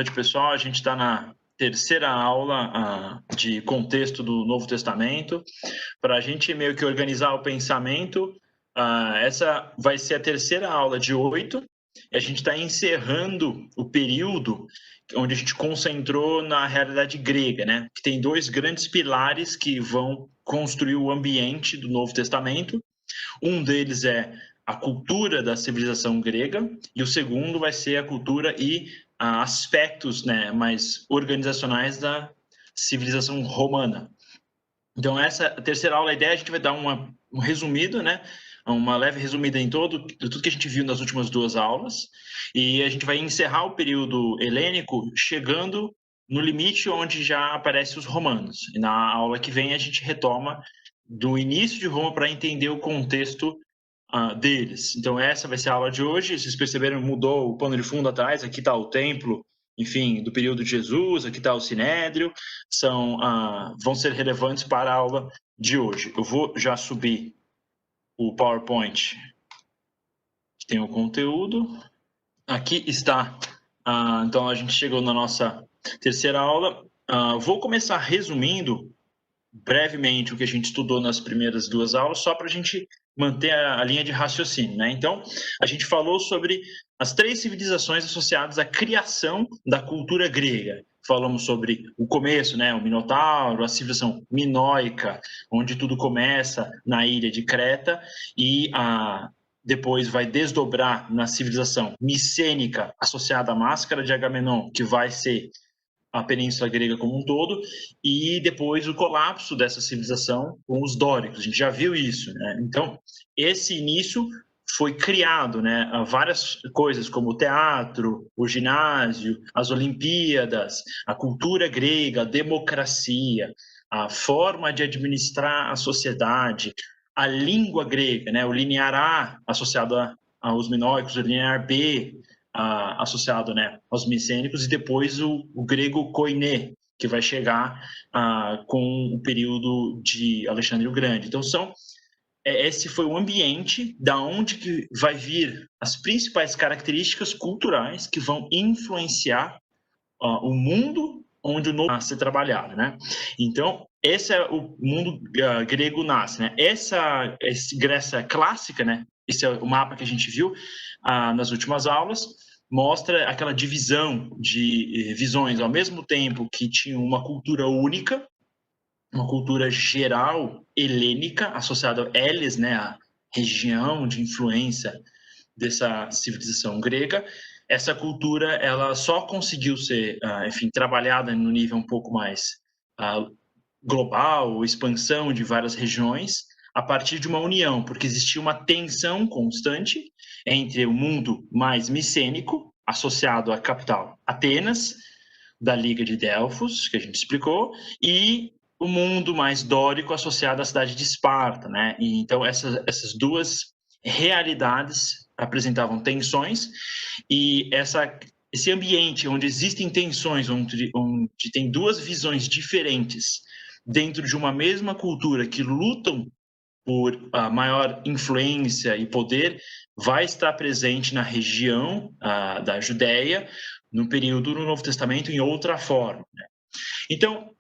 noite, pessoal. A gente está na terceira aula de contexto do Novo Testamento. Para a gente meio que organizar o pensamento, essa vai ser a terceira aula de 8. E a gente está encerrando o período onde a gente concentrou na realidade grega, né? Que tem dois grandes pilares que vão construir o ambiente do Novo Testamento. Um deles é a cultura da civilização grega, e o segundo vai ser a cultura e aspectos, né, mais organizacionais da civilização romana. Então, essa terceira aula, a ideia, a gente vai dar um resumido, né, uma leve resumida em tudo que a gente viu nas últimas duas aulas, e a gente vai encerrar o período helênico chegando no limite onde já aparecem os romanos. E na aula que vem a gente retoma do início de Roma para entender o contexto deles. Então, essa vai ser a aula de hoje. Vocês perceberam, mudou o pano de fundo atrás. Aqui está o templo, enfim, do período de Jesus. Aqui está o Sinédrio. Vão ser relevantes para a aula de hoje. Eu vou já subir o PowerPoint, que tem o conteúdo. Aqui está. Então, a gente chegou na nossa terceira aula. Vou começar resumindo brevemente o que a gente estudou nas primeiras duas aulas, só para a gente manter a linha de raciocínio, né? Então, a gente falou sobre as três civilizações associadas à criação da cultura grega. Falamos sobre o começo, né? O Minotauro, a civilização minoica, onde tudo começa na ilha de Creta, e depois vai desdobrar na civilização micênica, associada à máscara de Agamenon, que vai ser a Península Grega como um todo, e depois o colapso dessa civilização com os dóricos. A gente já viu isso, né? Então, esse início foi criado, né? Várias coisas como o teatro, o ginásio, as Olimpíadas, a cultura grega, a democracia, a forma de administrar a sociedade, a língua grega, né? O linear A associado aos minoicos, o linear B associado, né, aos micênicos, e depois o grego koiné, que vai chegar com o período de Alexandre o Grande. Então, esse foi o ambiente da onde que vai vir as principais características culturais que vão influenciar o mundo onde o novo vai ser trabalhado, né? Então, esse é o mundo grego nasce, né? Essa Grécia clássica, né? Esse é o mapa que a gente viu nas últimas aulas, mostra aquela divisão de visões, ao mesmo tempo que tinha uma cultura única, uma cultura geral helênica, associada a Elis, né? A região de influência dessa civilização grega. Essa cultura ela só conseguiu ser, enfim, trabalhada no nível um pouco mais global, expansão de várias regiões, a partir de uma união, porque existia uma tensão constante entre o mundo mais micênico, associado à capital Atenas, da Liga de Delfos, que a gente explicou, e o mundo mais dórico, associado à cidade de Esparta, né? E, então, essas duas realidades apresentavam tensões, e esse ambiente onde existem tensões, onde tem duas visões diferentes dentro de uma mesma cultura que lutam por maior influência e poder, vai estar presente na região da Judéia, no período do Novo Testamento, em outra forma, né? Então,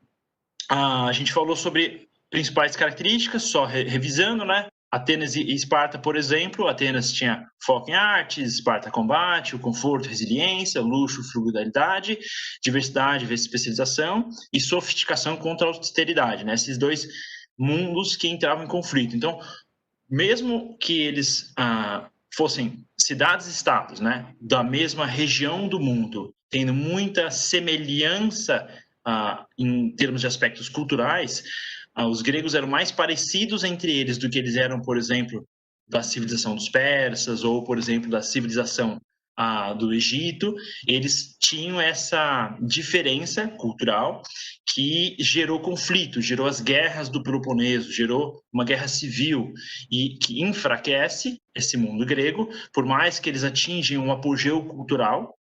a gente falou sobre principais características, só revisando, né? Atenas e Esparta, por exemplo. Atenas tinha foco em artes, Esparta combate, o conforto, resiliência, luxo, frugalidade, diversidade, especialização e sofisticação contra a austeridade, né? Esses dois mundos que entravam em conflito. Então, mesmo que eles fossem cidades-estados, né, da mesma região do mundo, tendo muita semelhança em termos de aspectos culturais, os gregos eram mais parecidos entre eles do que eles eram, por exemplo, da civilização dos persas ou, por exemplo, da civilização do Egito. Eles tinham essa diferença cultural que gerou conflito, gerou as guerras do Peloponeso, gerou uma guerra civil e que enfraquece esse mundo grego. Por mais que eles atingem um apogeu cultural,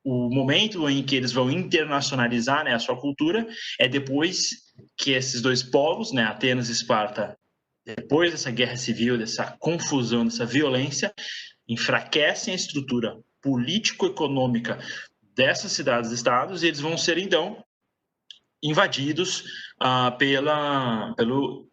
o momento em que eles vão internacionalizar, né, a sua cultura é depois que esses dois polos, né, Atenas e Esparta, depois dessa guerra civil, dessa confusão, dessa violência, enfraquecem a estrutura político-econômica dessas cidades-estados, e eles vão ser, então, invadidos pelo,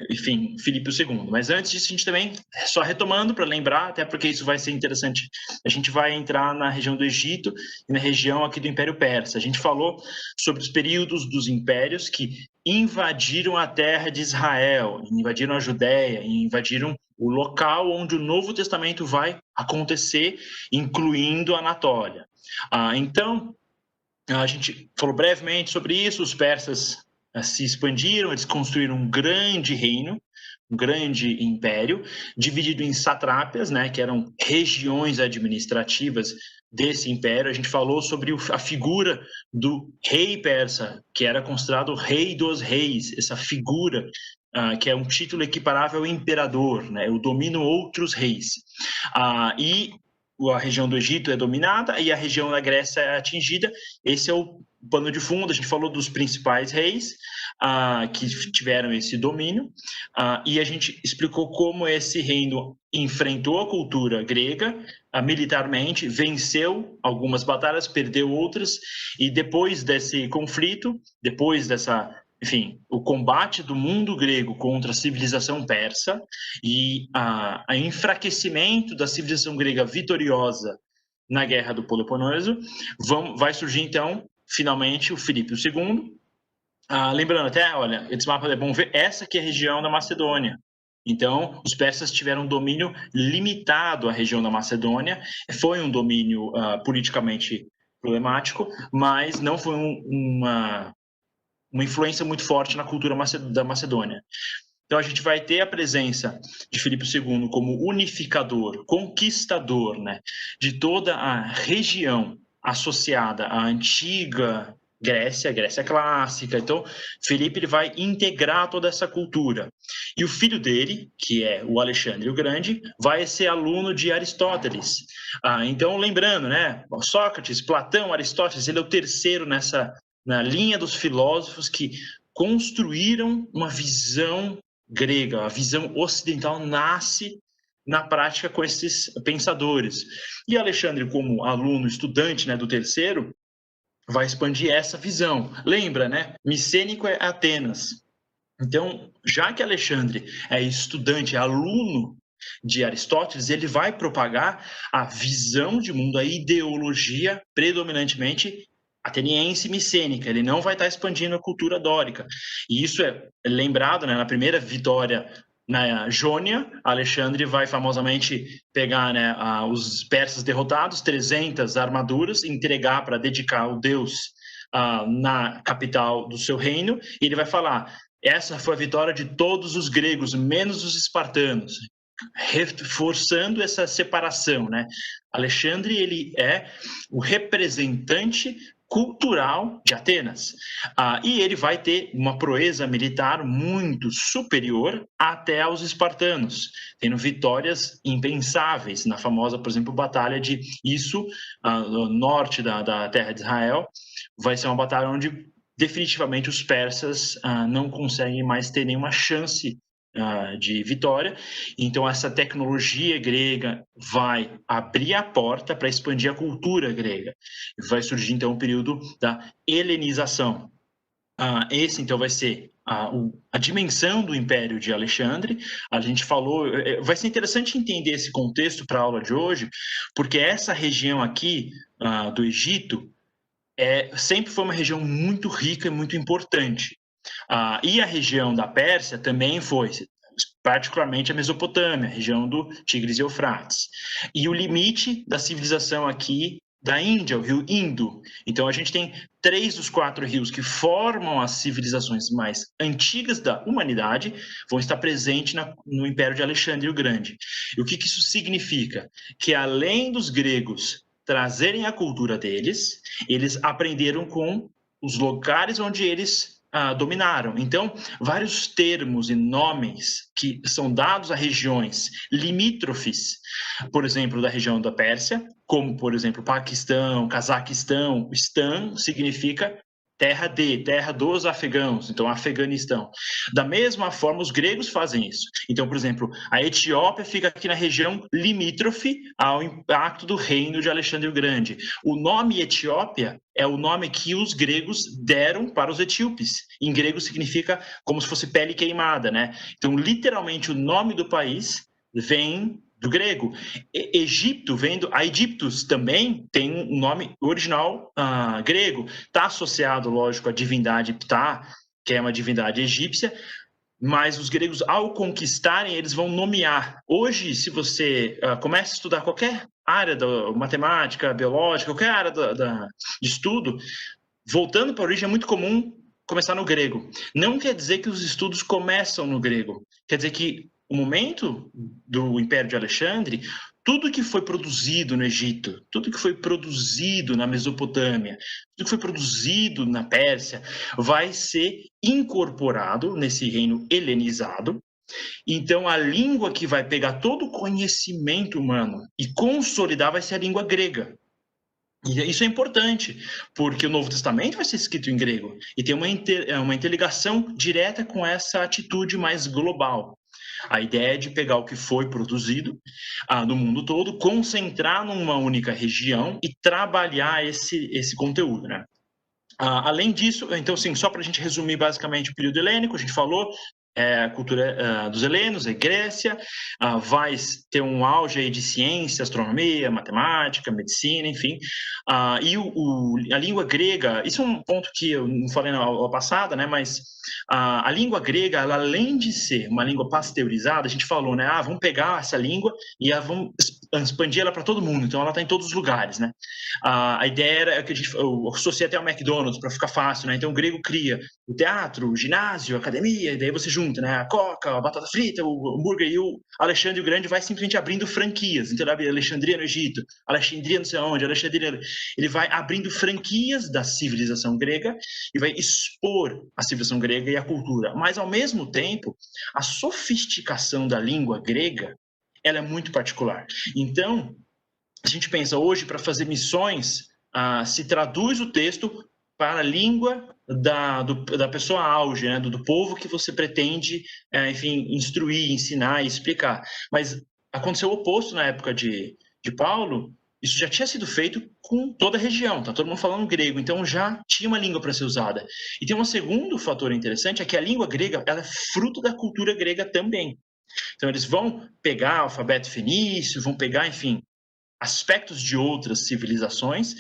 enfim, Filipe II. Mas antes disso, a gente também, só retomando para lembrar, até porque isso vai ser interessante, a gente vai entrar na região do Egito e na região aqui do Império Persa. A gente falou sobre os períodos dos impérios que invadiram a terra de Israel, invadiram a Judéia, invadiram o local onde o Novo Testamento vai acontecer, incluindo a Anatólia. Então, a gente falou brevemente sobre isso, os persas se expandiram, eles construíram um grande reino, um grande império, dividido em satrápias, né, que eram regiões administrativas desse império. A gente falou sobre a figura do rei persa, que era considerado o rei dos reis, essa figura que é um título equiparável ao imperador, né, eu domino outros reis. E a região do Egito é dominada e a região da Grécia é atingida. Esse é o pano de fundo. A gente falou dos principais reis que tiveram esse domínio, e a gente explicou como esse reino enfrentou a cultura grega militarmente, venceu algumas batalhas, perdeu outras, e depois desse conflito, depois dessa, enfim, o combate do mundo grego contra a civilização persa e o enfraquecimento da civilização grega vitoriosa na Guerra do Peloponeso, vai surgir, então, finalmente, o Filipe II. Lembrando até, olha, esse mapa é bom ver, essa aqui é a região da Macedônia. Então, os persas tiveram um domínio limitado à região da Macedônia, foi um domínio politicamente problemático, mas não foi uma influência muito forte na cultura da Macedônia. Então, a gente vai ter a presença de Filipe II como unificador, conquistador, né, de toda a região associada à antiga Grécia, Grécia clássica. Então, Filipe ele vai integrar toda essa cultura. E o filho dele, que é o Alexandre o Grande, vai ser aluno de Aristóteles. Então, lembrando, né, Sócrates, Platão, Aristóteles, ele é o terceiro na linha dos filósofos que construíram uma visão grega. A visão ocidental nasce na prática com esses pensadores. E Alexandre, como aluno, estudante, né, do terceiro, vai expandir essa visão. Lembra, né? Micênico é Atenas. Então, já que Alexandre é estudante, é aluno de Aristóteles, ele vai propagar a visão de mundo, a ideologia predominantemente ateniense e micênica. Ele não vai estar expandindo a cultura dórica. E isso é lembrado, né, na primeira vitória na Jônia. Alexandre vai famosamente pegar, né, os persas derrotados, 300 armaduras, entregar para dedicar ao deus na capital do seu reino, e ele vai falar: essa foi a vitória de todos os gregos, menos os espartanos, reforçando essa separação, né? Alexandre ele é o representante cultural de Atenas. E ele vai ter uma proeza militar muito superior até aos espartanos, tendo vitórias impensáveis na famosa, por exemplo, batalha de Isso, no norte da terra de Israel. Vai ser uma batalha onde definitivamente os persas não conseguem mais ter nenhuma chance de vitória. Então, essa tecnologia grega vai abrir a porta para expandir a cultura grega. Vai surgir, então, o período da helenização. Esse, então, vai ser a dimensão do Império de Alexandre. A gente falou... Vai ser interessante entender esse contexto para a aula de hoje, porque essa região aqui do Egito sempre foi uma região muito rica e muito importante. E a região da Pérsia também foi, particularmente a Mesopotâmia, a região do Tigres e Eufrates. E o limite da civilização aqui da Índia, o rio Indo. Então, a gente tem 3 dos 4 rios que formam as civilizações mais antigas da humanidade, vão estar presentes no Império de Alexandre o Grande. E o que isso significa? Que, além dos gregos trazerem a cultura deles, eles aprenderam com os lugares onde eles dominaram. Então, vários termos e nomes que são dados a regiões limítrofes, por exemplo, da região da Pérsia, como, por exemplo, Paquistão, Cazaquistão. Stan significa terra dos afegãos, então Afeganistão. Da mesma forma, os gregos fazem isso. Então, por exemplo, a Etiópia fica aqui na região limítrofe ao impacto do reino de Alexandre o Grande. O nome Etiópia é o nome que os gregos deram para os etíopes. Em grego significa como se fosse pele queimada, né? Então, literalmente, o nome do país vem do grego. Egito, vendo a Egiptus também tem um nome original grego. Está associado, lógico, à divindade Ptah, que é uma divindade egípcia, mas os gregos, ao conquistarem, eles vão nomear. Hoje, se você começa a estudar qualquer área da matemática, biológica, qualquer área de estudo, voltando para a origem, é muito comum começar no grego. Não quer dizer que os estudos começam no grego. Quer dizer que o momento do Império de Alexandre, tudo que foi produzido no Egito, tudo que foi produzido na Mesopotâmia, tudo que foi produzido na Pérsia, vai ser incorporado nesse reino helenizado. Então, a língua que vai pegar todo o conhecimento humano e consolidar vai ser a língua grega. E isso é importante, porque o Novo Testamento vai ser escrito em grego e tem uma interligação direta com essa atitude mais global. A ideia é de pegar o que foi produzido no mundo todo, concentrar numa única região e trabalhar esse conteúdo, né? Além disso, então, assim, só para a gente resumir basicamente o período helênico, a gente falou, a cultura dos helenos, a Grécia, vai ter um auge aí de ciência, astronomia, matemática, medicina, enfim. E a língua grega, isso é um ponto que eu não falei na aula passada, né, mas a língua grega, ela, além de ser uma língua pasteurizada, a gente falou, né, vamos pegar essa língua e vamos expandir ela para todo mundo, então ela está em todos os lugares, né. A ideia era que eu associei até ao McDonald's para ficar fácil, né, então o grego cria o teatro, o ginásio, a academia, e daí você junta, né, a coca, a batata frita, o hambúrguer, e o Alexandre o Grande vai simplesmente abrindo franquias, então ele abre Alexandria no Egito, Alexandria não sei onde, Alexandria, ele vai abrindo franquias da civilização grega e vai expor a civilização grega e a cultura, mas ao mesmo tempo, a sofisticação da língua grega, ela é muito particular. Então, a gente pensa hoje, para fazer missões, se traduz o texto para a língua da pessoa auge, né? do povo que você pretende, enfim, instruir, ensinar e explicar. Mas aconteceu o oposto na época de Paulo. Isso já tinha sido feito com toda a região, tá todo mundo falando grego, então já tinha uma língua para ser usada. E tem um segundo fator interessante, é que a língua grega, ela é fruto da cultura grega também. Então eles vão pegar o alfabeto fenício, vão pegar, enfim, aspectos de outras civilizações,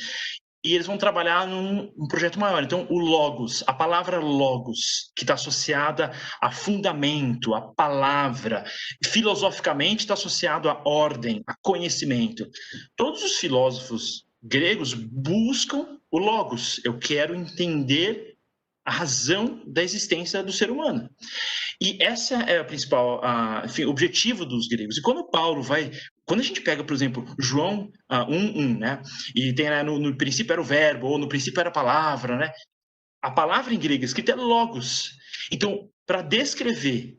e eles vão trabalhar num projeto maior. Então, o logos, a palavra logos, que está associada a fundamento, a palavra, filosoficamente está associado a ordem, a conhecimento. Todos os filósofos gregos buscam o logos. Eu quero entender a razão da existência do ser humano. E essa é o principal enfim, objetivo dos gregos. E quando Paulo vai... Quando a gente pega, por exemplo, João 1:1, né? E tem no princípio era o verbo, ou no princípio era a palavra, né? A palavra em grego escrita é logos. Então, para descrever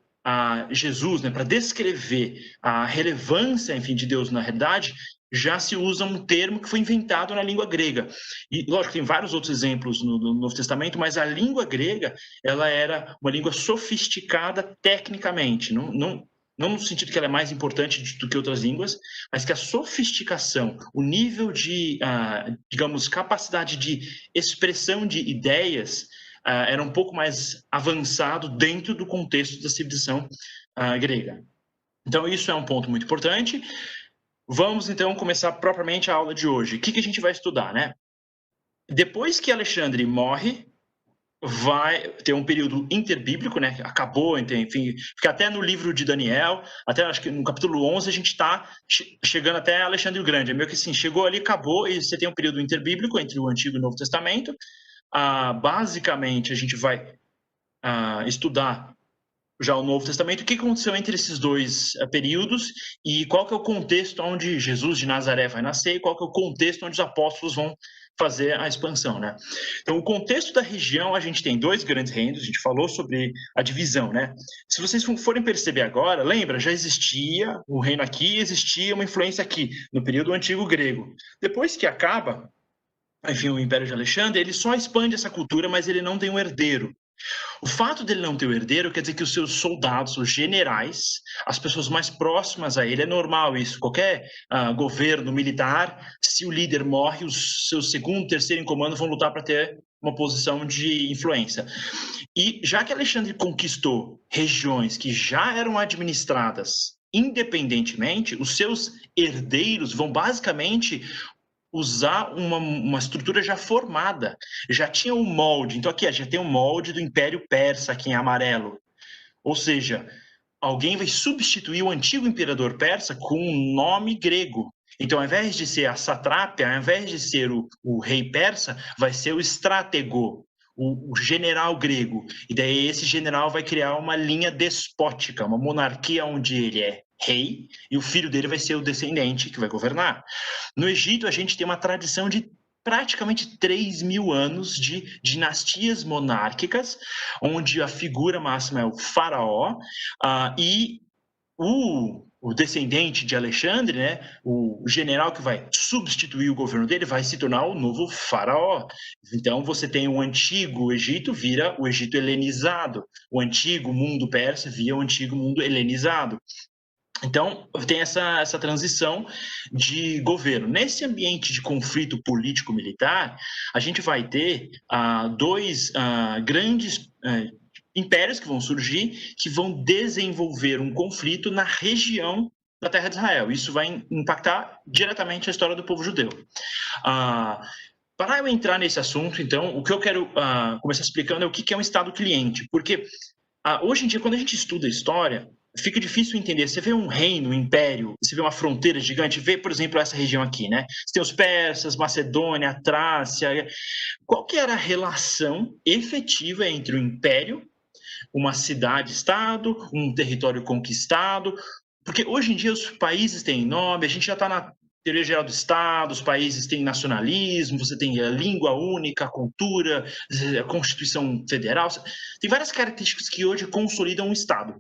Jesus, né? Para descrever a relevância, enfim, de Deus na realidade, já se usa um termo que foi inventado na língua grega. E, lógico, tem vários outros exemplos no Novo Testamento, mas a língua grega, ela era uma língua sofisticada tecnicamente, não no sentido que ela é mais importante do que outras línguas, mas que a sofisticação, o nível de, digamos, capacidade de expressão de ideias era um pouco mais avançado dentro do contexto da civilização grega. Então, isso é um ponto muito importante. Vamos, então, começar propriamente a aula de hoje. O que a gente vai estudar, né? Depois que Alexandre morre, vai ter um período interbíblico, né? Acabou, enfim, fica até no livro de Daniel, até acho que no capítulo 11 a gente está chegando até Alexandre o Grande. É meio que assim, chegou ali, acabou, e você tem um período interbíblico entre o Antigo e o Novo Testamento. Basicamente, a gente vai estudar já o Novo Testamento, o que aconteceu entre esses dois períodos e qual que é o contexto onde Jesus de Nazaré vai nascer e qual que é o contexto onde os apóstolos vão fazer a expansão, né? Então, o contexto da região, a gente tem dois grandes reinos, a gente falou sobre a divisão, né? Se vocês forem perceber agora, lembra, já existia o reino aqui, existia uma influência aqui, no período antigo grego. Depois que acaba, enfim, o Império de Alexandre, ele só expande essa cultura, mas ele não tem um herdeiro. O fato dele não ter o herdeiro quer dizer que os seus soldados, os generais, as pessoas mais próximas a ele, é normal isso. Qualquer governo militar, se o líder morre, os seus segundo, terceiro em comando vão lutar para ter uma posição de influência. E já que Alexandre conquistou regiões que já eram administradas independentemente, os seus herdeiros vão basicamente usar uma estrutura já formada, já tinha um molde. Então aqui já tem um molde do Império Persa aqui em amarelo. Ou seja, alguém vai substituir o antigo imperador persa com um nome grego. Então, ao invés de ser a satrápia, ao invés de ser o rei persa, vai ser o estratego, o general grego. E daí esse general vai criar uma linha despótica, uma monarquia onde ele é rei e o filho dele vai ser o descendente que vai governar. No Egito, a gente tem uma tradição de praticamente 3.000 anos de dinastias monárquicas, onde a figura máxima é o faraó, e o descendente de Alexandre, né, o general que vai substituir o governo dele, vai se tornar o novo faraó. Então, você tem o antigo Egito, vira o Egito helenizado. O antigo mundo persa vira o antigo mundo helenizado. Então, tem essa transição de governo. Nesse ambiente de conflito político-militar, a gente vai ter dois grandes impérios que vão surgir, que vão desenvolver um conflito na região da terra de Israel. Isso vai impactar diretamente a história do povo judeu. Para eu entrar nesse assunto, então, o que eu quero começar explicando é o que é um Estado cliente. Porque hoje em dia, quando a gente estuda história, fica difícil entender. Você vê um reino, um império, você vê uma fronteira gigante, vê, por exemplo, essa região aqui, né? Você tem os persas, Macedônia, Trácia. Qual que era a relação efetiva entre o império, uma cidade-estado, um território conquistado? Porque hoje em dia os países têm nome, a gente já está na teoria geral do Estado, os países têm nacionalismo, você tem a língua única, a cultura, a Constituição Federal. Tem várias características que hoje consolidam o Estado.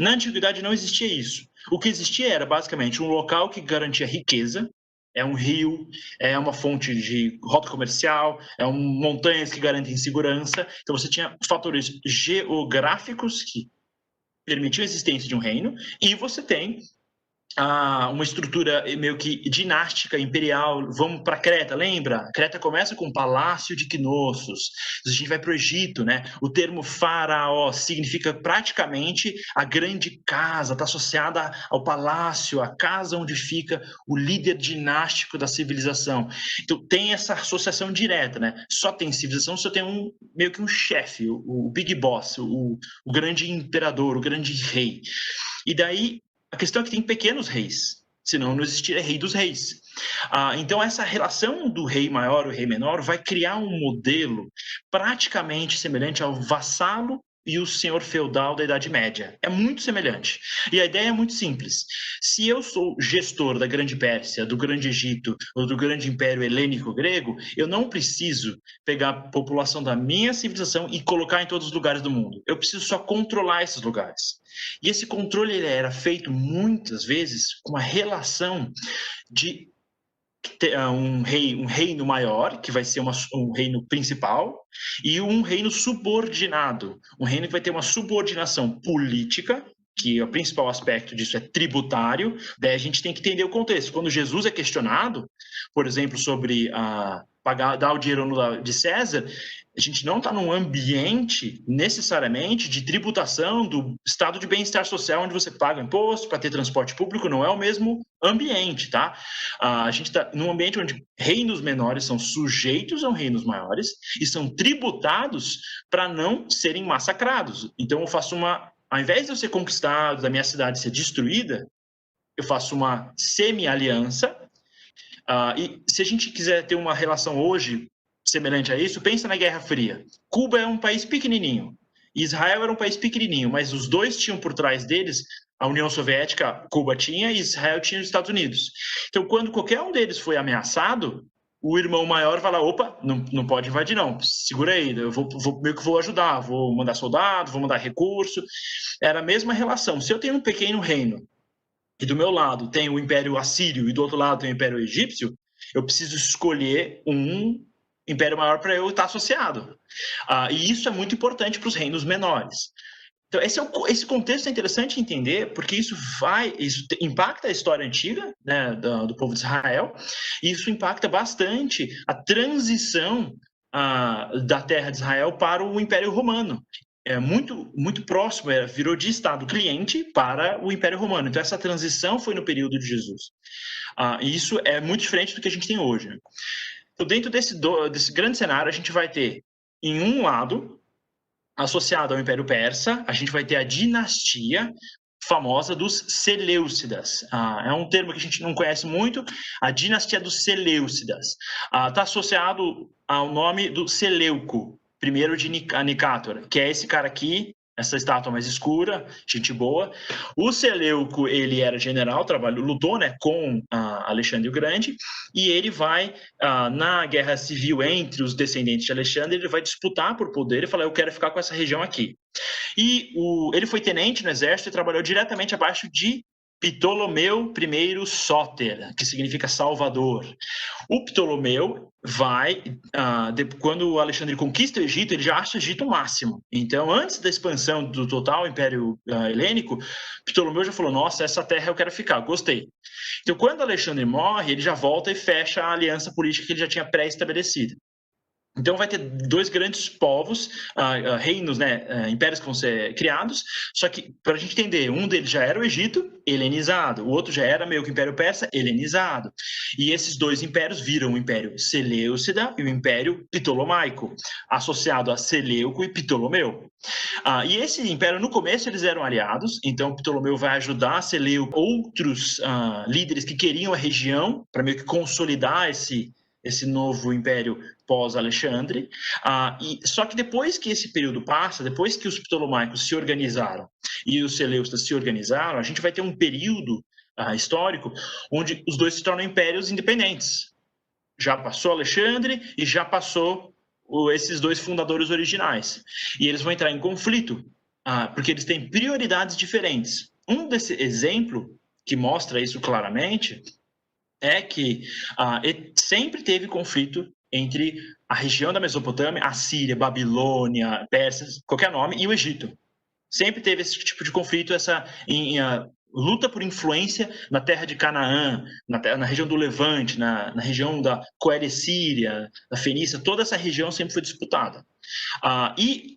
Na antiguidade não existia isso. O que existia era basicamente um local que garantia riqueza, é um rio, é uma fonte de rota comercial, montanhas que garantem segurança. Então você tinha fatores geográficos que permitiam a existência de um reino, e você tem uma estrutura meio que dinástica, imperial. Vamos para Creta, lembra? Creta começa com o Palácio de Knossos. A gente vai para o Egito, né? O termo faraó significa praticamente a grande casa, está associada ao palácio, a casa onde fica o líder dinástico da civilização. Então tem essa associação direta, né? Só tem civilização, só tem meio que um chefe, o Big Boss, o grande imperador, o grande rei. E daí a questão é que tem pequenos reis, senão não existiria rei dos reis. Então, essa relação do rei maior e o rei menor vai criar um modelo praticamente semelhante ao vassalo e o senhor feudal da Idade Média. É muito semelhante. E a ideia é muito simples. Se eu sou gestor da Grande Pérsia, do Grande Egito ou do Grande Império Helênico Grego, eu não preciso pegar a população da minha civilização e colocar em todos os lugares do mundo. Eu preciso só controlar esses lugares. E esse controle ele era feito muitas vezes com uma relação de um reino maior, que vai ser um reino principal, e um reino subordinado, um reino que vai ter uma subordinação política, que o principal aspecto disso é tributário. Daí a gente tem que entender o contexto. Quando Jesus é questionado, por exemplo, sobre dar o dinheiro de César, a gente não está num ambiente necessariamente de tributação do estado de bem-estar social, onde você paga imposto para ter transporte público, não é o mesmo ambiente, tá? A gente está num ambiente onde reinos menores são sujeitos a reinos maiores e são tributados para não serem massacrados. Então eu faço ao invés de eu ser conquistado, da minha cidade ser destruída, eu faço uma semi-aliança. E se a gente quiser ter uma relação hoje semelhante a isso, pensa na Guerra Fria. Cuba é um país pequenininho, Israel era um país pequenininho, mas os dois tinham por trás deles a União Soviética, Cuba tinha, e Israel tinha os Estados Unidos. Então, quando qualquer um deles foi ameaçado, o irmão maior fala, opa, não pode invadir não, segura aí, eu meio que vou ajudar, vou mandar soldado, vou mandar recurso. Era a mesma relação. Se eu tenho um pequeno reino, e do meu lado tem o Império Assírio e do outro lado tem o Império Egípcio, eu preciso escolher um império maior para eu estar associado. E isso é muito importante para os reinos menores. Então, esse contexto é interessante entender, porque isso impacta a história antiga, né, do povo de Israel, e isso impacta bastante a transição da terra de Israel para o Império Romano. É muito próximo, virou de Estado cliente para o Império Romano. Então, essa transição foi no período de Jesus. E isso é muito diferente do que a gente tem hoje. Então, dentro desse grande cenário, a gente vai ter, em um lado, associado ao Império Persa, a gente vai ter a dinastia famosa dos Seleucidas. É um termo que a gente não conhece muito, a dinastia dos Seleucidas. Está associado ao nome do Seleuco, primeiro de Nicátor, que é esse cara aqui, essa estátua mais escura, gente boa. O Seleuco, ele era general, lutou, né, com Alexandre o Grande, e ele vai, na guerra civil entre os descendentes de Alexandre, ele vai disputar por poder e falar, eu quero ficar com essa região aqui. E ele foi tenente no exército e trabalhou diretamente abaixo de Ptolomeu I Sóter, que significa Salvador. O Ptolomeu vai, quando o Alexandre conquista o Egito, ele já acha o Egito o máximo. Então, antes da expansão do total Império Helênico, Ptolomeu já falou, nossa, essa terra eu quero ficar, gostei. Então, quando Alexandre morre, ele já volta e fecha a aliança política que ele já tinha pré-estabelecida. Então vai ter dois grandes povos, reinos, né, impérios que vão ser criados, só que, para a gente entender, um deles já era o Egito, helenizado, o outro já era meio que o Império Persa, helenizado. E esses dois impérios viram o Império Seleucida e o Império Ptolomaico, associado a Seleuco e Ptolomeu. E esse império, no começo, eles eram aliados, então Ptolomeu vai ajudar a Seleuco, outros líderes que queriam a região, para meio que consolidar esse novo império pós-Alexandre, só que depois que esse período passa, depois que os ptolomaicos se organizaram e os seleucidas se organizaram, a gente vai ter um período histórico onde os dois se tornam impérios independentes. Já passou Alexandre e já passou esses dois fundadores originais. E eles vão entrar em conflito, porque eles têm prioridades diferentes. Um desse exemplo que mostra isso claramente é que sempre teve conflito entre a região da Mesopotâmia, a Síria, Babilônia, Pérsia, qualquer nome, e o Egito. Sempre teve esse tipo de conflito, essa luta por influência na terra de Canaã, na região do Levante, na região da Coere-Síria, da Fenícia, toda essa região sempre foi disputada. E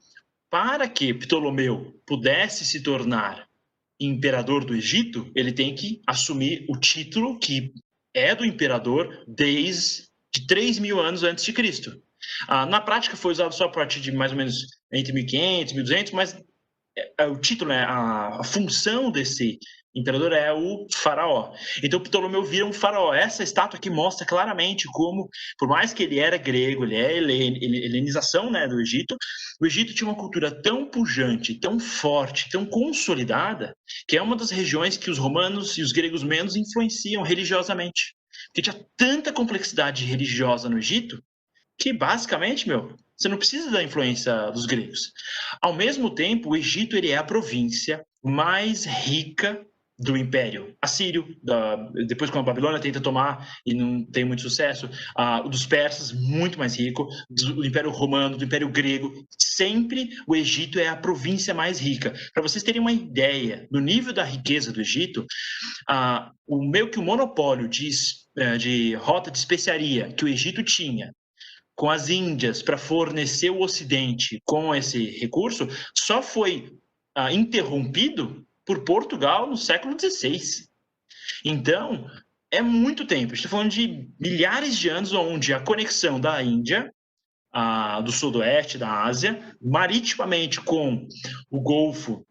para que Ptolomeu pudesse se tornar imperador do Egito, ele tem que assumir o título que é do imperador desde 3.000 anos antes de Cristo. Na prática foi usado só a partir de mais ou menos entre 1500 e 1200, mas o título, né, a função desse imperador é o faraó. Então Ptolomeu vira um faraó. Essa estátua aqui mostra claramente como, por mais que ele era grego, ele é helenização, né, do Egito, o Egito tinha uma cultura tão pujante, tão forte, tão consolidada, que é uma das regiões que os romanos e os gregos menos influenciam religiosamente. Porque tinha tanta complexidade religiosa no Egito que, basicamente, você não precisa da influência dos gregos. Ao mesmo tempo, o Egito ele é a província mais rica do Império Assírio, depois quando a Babilônia tenta tomar e não tem muito sucesso, dos persas, muito mais rico, do Império Romano, do Império Grego, sempre o Egito é a província mais rica. Para vocês terem uma ideia do nível da riqueza do Egito, o monopólio de rota de especiaria que o Egito tinha com as Índias para fornecer o Ocidente com esse recurso só foi interrompido por Portugal no século XVI. Então, é muito tempo. A gente está falando de milhares de anos onde a conexão da Índia, do sudoeste, da Ásia, maritimamente com o Golfo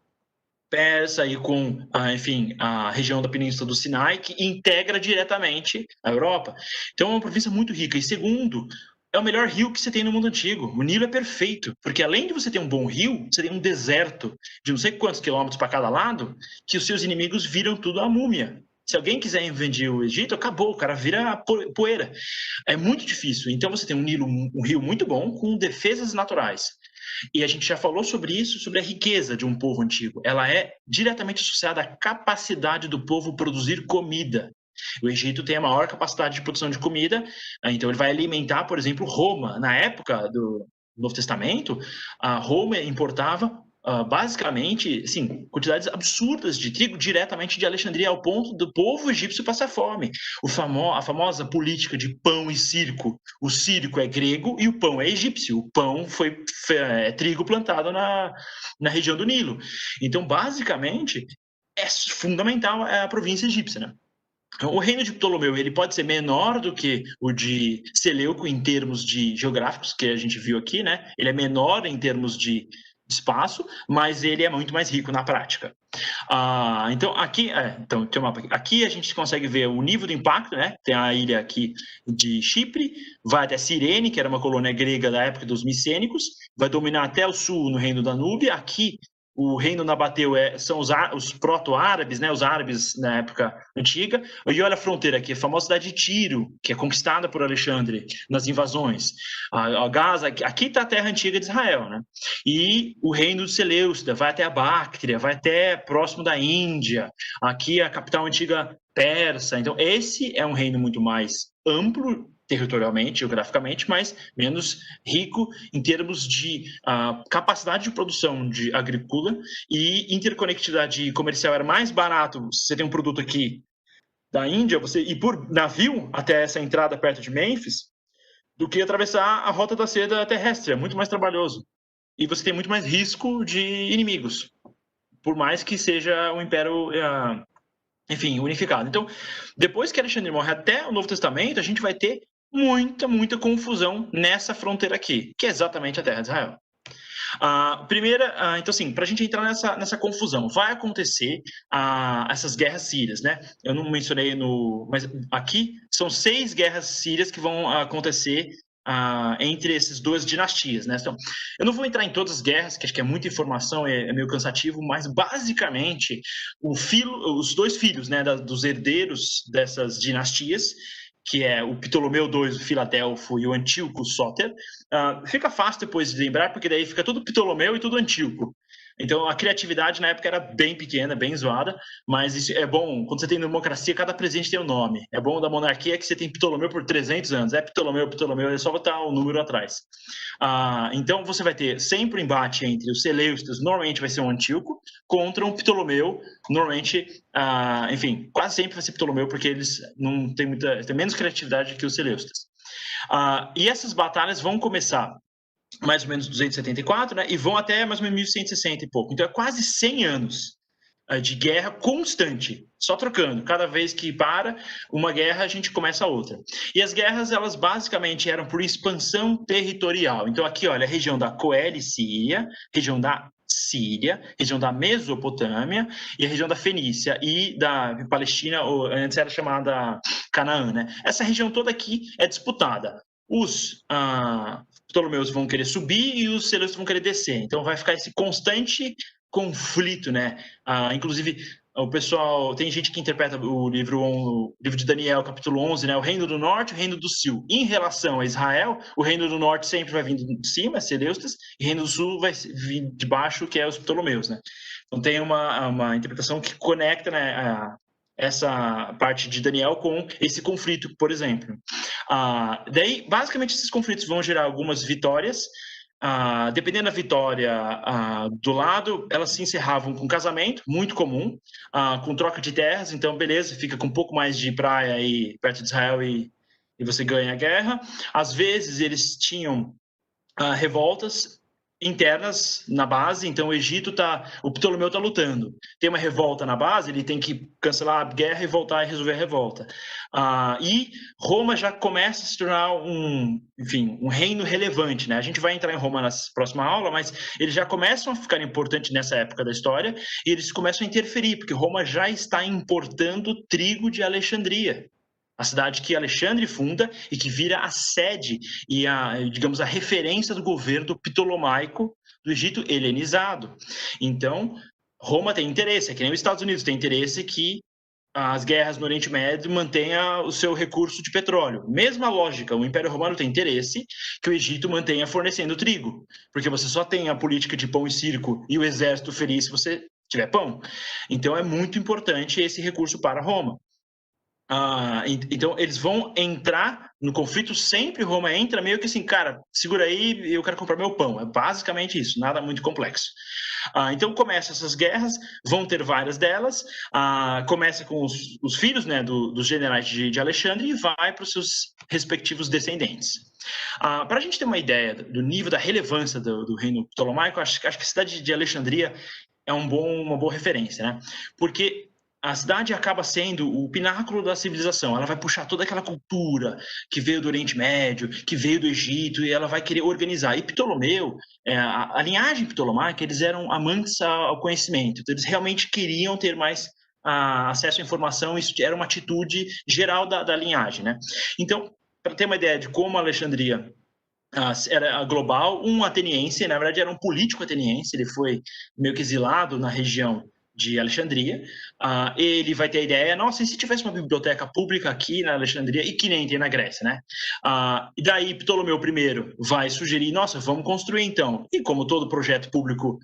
Persa e com, enfim, a região da Península do Sinai, que integra diretamente a Europa. Então, é uma província muito rica. E segundo, é o melhor rio que você tem no mundo antigo. O Nilo é perfeito, porque além de você ter um bom rio, você tem um deserto de não sei quantos quilômetros para cada lado, que os seus inimigos viram tudo a múmia. Se alguém quiser invadir o Egito, acabou, o cara vira poeira. É muito difícil. Então você tem um rio muito bom, com defesas naturais. E a gente já falou sobre isso, sobre a riqueza de um povo antigo. Ela é diretamente associada à capacidade do povo produzir comida. O Egito tem a maior capacidade de produção de comida, então ele vai alimentar, por exemplo, Roma. Na época do Novo Testamento, a Roma importava basicamente, assim, quantidades absurdas de trigo diretamente de Alexandria, ao ponto do povo egípcio passar fome. A famosa política de pão e circo. O circo é grego e o pão é egípcio. O pão foi trigo plantado na região do Nilo. Então, basicamente, é fundamental a província egípcia, né? O reino de Ptolomeu ele pode ser menor do que o de Seleuco em termos de geográficos, que a gente viu aqui, né? Ele é menor em termos de espaço, mas ele é muito mais rico na prática. Então, aqui, então, tem um mapa aqui. Aqui a gente consegue ver o nível do impacto, né? Tem a ilha aqui de Chipre, vai até Cirene, que era uma colônia grega da época dos micênicos, vai dominar até o sul no reino da Núbia. Aqui o reino nabateu são os proto-árabes, né, os árabes na época antiga. E olha a fronteira aqui, a famosa cidade de Tiro, que é conquistada por Alexandre nas invasões. A Gaza, aqui está a terra antiga de Israel, né? E o reino de Seleucida vai até a Báctria, vai até próximo da Índia. Aqui a capital antiga persa. Então esse é um reino muito mais amplo territorialmente, geograficamente, mas menos rico em termos de capacidade de produção de agrícola e interconectividade comercial. Era mais barato você ter um produto aqui da Índia, você ir por navio até essa entrada perto de Mênfis, do que atravessar a rota da seda terrestre. É muito mais trabalhoso. E você tem muito mais risco de inimigos, por mais que seja um império enfim, unificado. Então, depois que Alexandre morre até o Novo Testamento, a gente vai ter muita confusão nessa fronteira aqui, que é exatamente a terra de Israel. Então assim, para a gente entrar nessa confusão, vai acontecer essas guerras sírias, né? Eu não mencionei mas aqui são 6 guerras sírias que vão acontecer entre essas duas dinastias, né? Então, eu não vou entrar em todas as guerras, que acho que é muita informação, é meio cansativo, mas basicamente os 2 filhos, né, dos herdeiros dessas dinastias, que é o Ptolomeu II, o Filadelfo, e o Antíoco Sóter. Fica fácil depois de lembrar, porque daí fica tudo Ptolomeu e tudo Antíoco. Então, a criatividade na época era bem pequena, bem zoada, mas isso é bom. Quando você tem democracia, cada presidente tem um nome. É bom da monarquia que você tem Ptolomeu por 300 anos. É Ptolomeu, é só botar o número atrás. Então, você vai ter sempre o embate entre os Seleucidas, normalmente vai ser um Antíoco, contra um Ptolomeu, normalmente, enfim, quase sempre vai ser Ptolomeu, porque eles não têm tem menos criatividade que os Seleucidas. E essas batalhas vão começar mais ou menos 274, né, e vão até mais ou menos 1160 e pouco. Então é quase 100 anos de guerra constante, só trocando. Cada vez que para uma guerra, a gente começa outra. E as guerras, elas basicamente eram por expansão territorial. Então aqui, olha, a região da Coele Síria, região da Síria, região da Mesopotâmia e a região da Fenícia e da Palestina, ou antes era chamada Canaã, né? Essa região toda aqui é disputada. Os Ptolomeus vão querer subir e os Seleucidas vão querer descer. Então vai ficar esse constante conflito, né? Inclusive, o pessoal, tem gente que interpreta o livro de Daniel, capítulo 11, né? O reino do norte e o reino do sul. Em relação a Israel, o reino do norte sempre vai vir de cima, Seleucidas, e o reino do sul vai vir de baixo, que é os Ptolomeus, né? Então tem uma interpretação que conecta, né, essa parte de Daniel com esse conflito, por exemplo. Daí, basicamente, esses conflitos vão gerar algumas vitórias. Dependendo da vitória do lado, elas se encerravam com casamento, muito comum, com troca de terras. Então, beleza, fica com um pouco mais de praia aí perto de Israel e você ganha a guerra. Às vezes, eles tinham revoltas internas na base, então o Ptolomeu está lutando. Tem uma revolta na base, ele tem que cancelar a guerra e voltar e resolver a revolta. E Roma já começa a se tornar um reino relevante, né? A gente vai entrar em Roma na próxima aula, mas eles já começam a ficar importantes nessa época da história e eles começam a interferir, porque Roma já está importando trigo de Alexandria, a cidade que Alexandre funda e que vira a sede e digamos, a referência do governo ptolomaico do Egito helenizado. Então, Roma tem interesse, é que nem os Estados Unidos tem interesse que as guerras no Oriente Médio mantenha o seu recurso de petróleo. Mesma lógica, o Império Romano tem interesse que o Egito mantenha fornecendo trigo, porque você só tem a política de pão e circo e o exército feliz se você tiver pão. Então, é muito importante esse recurso para Roma. Então, eles vão entrar no conflito sempre. Roma entra meio que assim, cara, segura aí, eu quero comprar meu pão. É basicamente isso, nada muito complexo. Então, começam essas guerras, vão ter várias delas. Começa com os filhos, né, dos generais de Alexandre e vai para os seus respectivos descendentes. Para a gente ter uma ideia do nível da relevância do reino ptolomaico, acho que a cidade de Alexandria é uma boa referência, né? Porque a cidade acaba sendo o pináculo da civilização. Ela vai puxar toda aquela cultura que veio do Oriente Médio, que veio do Egito, e ela vai querer organizar. E Ptolomeu, a linhagem ptolomaica, eles eram amantes ao conhecimento. Então, eles realmente queriam ter mais acesso à informação. Isso era uma atitude geral da linhagem, né? Então, para ter uma ideia de como a Alexandria era global, um ateniense, na verdade era um político ateniense, ele foi meio que exilado na região de Alexandria. Ele vai ter a ideia, nossa, e se tivesse uma biblioteca pública aqui na Alexandria, e que nem tem na Grécia, né? E daí Ptolomeu I vai sugerir, nossa, vamos construir então. E como todo projeto público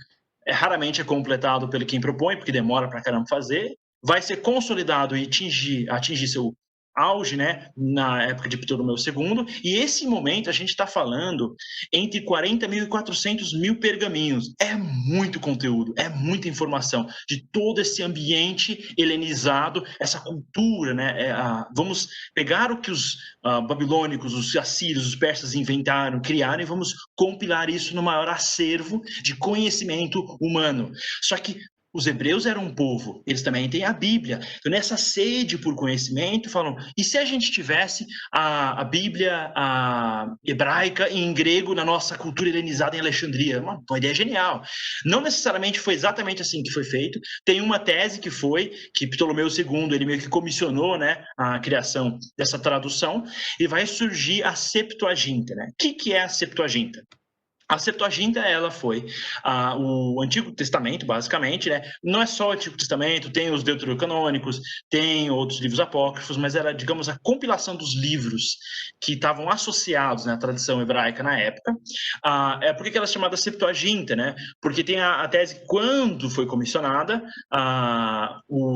raramente é completado pelo quem propõe, porque demora para caramba fazer, vai ser consolidado e atingir seu auge, né, na época de Ptolomeu II, e esse momento a gente está falando entre 40 mil e 400 mil pergaminhos. É muito conteúdo, é muita informação de todo esse ambiente helenizado, essa cultura, né? Vamos pegar o que os babilônicos, os assírios, os persas inventaram, criaram, e vamos compilar isso no maior acervo de conhecimento humano. Só que os hebreus eram um povo, eles também têm a Bíblia. Então, nessa sede por conhecimento, falam, e se a gente tivesse a Bíblia hebraica em grego na nossa cultura helenizada em Alexandria? Uma ideia genial. Não necessariamente foi exatamente assim que foi feito. Tem uma tese que Ptolomeu II, ele meio que comissionou, né, a criação dessa tradução, e vai surgir a Septuaginta, né? O que é a Septuaginta? A Septuaginta, ela foi o Antigo Testamento, basicamente, né? Não é só o Antigo Testamento, tem os deuterocanônicos, tem outros livros apócrifos, mas era, digamos, a compilação dos livros que estavam associados, né, à tradição hebraica na época. Por que ela é chamada Septuaginta, né? Porque tem a tese que, quando foi comissionada,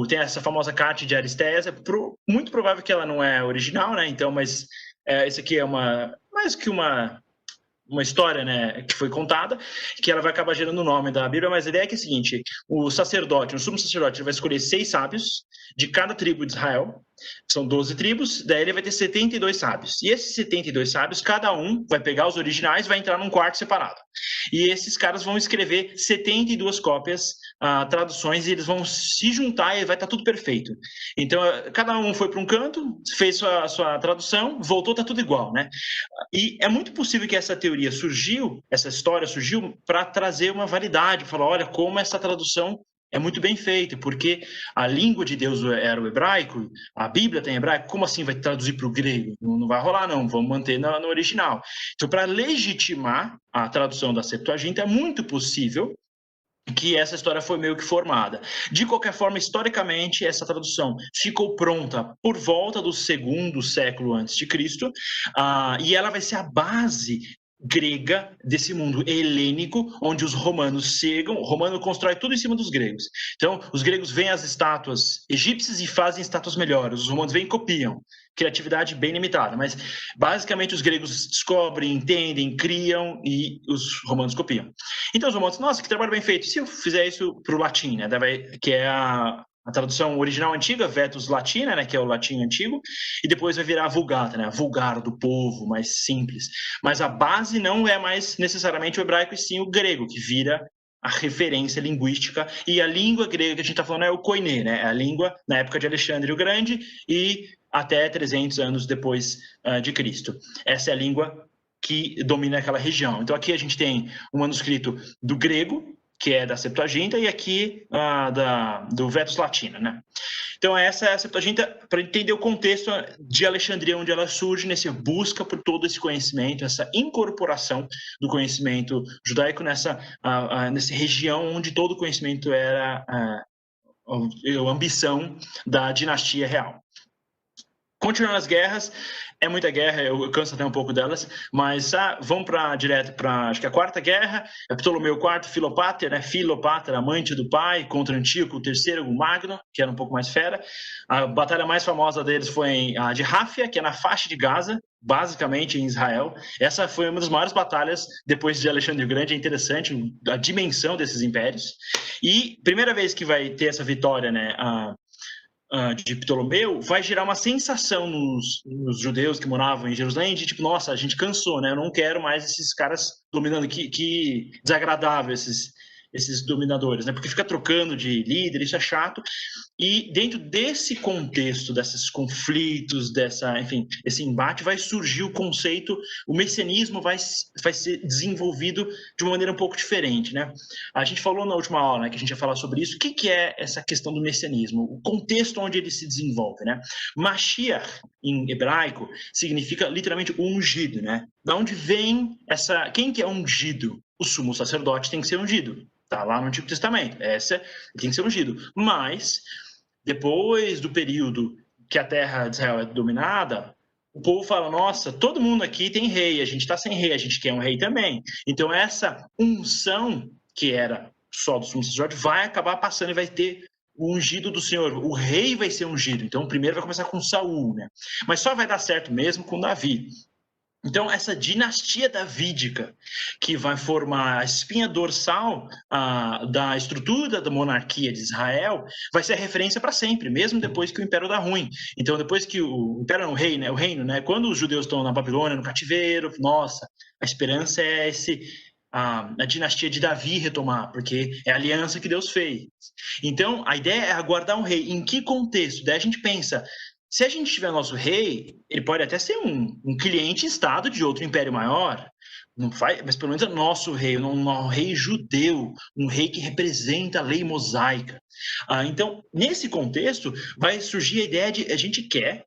tem essa famosa carta de Aristésia, muito provável que ela não é original, né? Então, mas isso aqui é mais que uma história, né, que foi contada, que ela vai acabar gerando o nome da Bíblia, mas a ideia é que é a seguinte: o sumo sacerdote, ele vai escolher 6 sábios de cada tribo de Israel, são 12 tribos, daí ele vai ter 72 sábios. E esses 72 sábios, cada um vai pegar os originais, vai entrar num quarto separado. E esses caras vão escrever 72 cópias, traduções, e eles vão se juntar e vai estar tudo perfeito. Então, cada um foi para um canto, fez sua tradução, voltou, está tudo igual, né? E é muito possível que essa teoria essa história surgiu para trazer uma validade, falar, olha, como essa tradução é muito bem feita, porque a língua de Deus era o hebraico, a Bíblia tem hebraico, como assim vai traduzir para o grego? Não vai rolar, não, vamos manter no original. Então, para legitimar a tradução da Septuaginta, é muito possível que essa história foi meio que formada. De qualquer forma, historicamente, essa tradução ficou pronta por volta do 2º século antes de Cristo, e ela vai ser a base grega desse mundo helênico, onde os romanos chegam, o romano constrói tudo em cima dos gregos. Então, os gregos veem as estátuas egípcias e fazem estátuas melhores, os romanos vêm e copiam. Criatividade bem limitada, mas basicamente os gregos descobrem, entendem, criam, e os romanos copiam. Então os romanos, nossa, que trabalho bem feito. Se eu fizer isso para o latim, né, que é a tradução original antiga, Vetus Latina, né, que é o latim antigo, e depois vai virar a Vulgata, né, a vulgar do povo, mais simples. Mas a base não é mais necessariamente o hebraico, e sim o grego, que vira a referência linguística. E a língua grega que a gente está falando é o koiné, né, é a língua na época de Alexandre o Grande e até 300 anos depois de Cristo. Essa é a língua que domina aquela região. Então aqui a gente tem um manuscrito do grego, que é da Septuaginta, e aqui do Vetus Latina, né? Então essa é a Septuaginta, para entender o contexto de Alexandria, onde ela surge, nessa busca por todo esse conhecimento, essa incorporação do conhecimento judaico nessa região onde todo o conhecimento era a ambição da dinastia real. Continuando as guerras, é muita guerra, eu canso até um pouco delas, mas vamos direto para, acho que a quarta guerra, é Ptolomeu IV, Filopáter, né? Filopáter, amante do pai, contra Antíoco III, o Magno, que era um pouco mais fera. A batalha mais famosa deles foi a de Ráfia, que é na faixa de Gaza, basicamente em Israel. Essa foi uma das maiores batalhas depois de Alexandre o Grande, é interessante a dimensão desses impérios. E primeira vez que vai ter essa vitória, né? De Ptolomeu, vai gerar uma sensação nos judeus que moravam em Jerusalém de tipo, nossa, a gente cansou, né? Eu não quero mais esses caras dominando, que desagradável esses dominadores, né? Porque fica trocando de líder, isso é chato. E dentro desse contexto, desses conflitos, enfim, esse embate, vai surgir o conceito, o messianismo vai ser desenvolvido de uma maneira um pouco diferente, né? A gente falou na última aula, né, que a gente ia falar sobre isso. O que é essa questão do messianismo? O contexto onde ele se desenvolve, né? Mashiach, em hebraico, significa literalmente ungido, né? Da onde vem essa... Quem que é ungido? O sumo sacerdote tem que ser ungido. Tá lá no Antigo Testamento. Tem que ser ungido. Mas, depois do período que a terra de Israel é dominada, o povo fala, nossa, todo mundo aqui tem rei, a gente está sem rei, a gente quer um rei também. Então, essa unção, que era só do sumo sacerdote, vai acabar passando e vai ter o ungido do Senhor. O rei vai ser ungido. Então, primeiro vai começar com Saul, né? Mas só vai dar certo mesmo com Davi. Então, essa dinastia davídica, que vai formar a espinha dorsal da estrutura da monarquia de Israel, vai ser a referência para sempre, mesmo depois que o Império dá ruim. Então, depois que o Império, o reino, né? Quando os judeus estão na Babilônia, no cativeiro, nossa, a esperança é a dinastia de Davi retomar, porque é a aliança que Deus fez. Então, a ideia é aguardar um rei. Em que contexto? Daí a gente pensa... Se a gente tiver nosso rei, ele pode até ser um cliente-estado de outro império maior, mas pelo menos é nosso rei, um rei judeu, um rei que representa a lei mosaica. Então, nesse contexto, vai surgir a ideia de a gente quer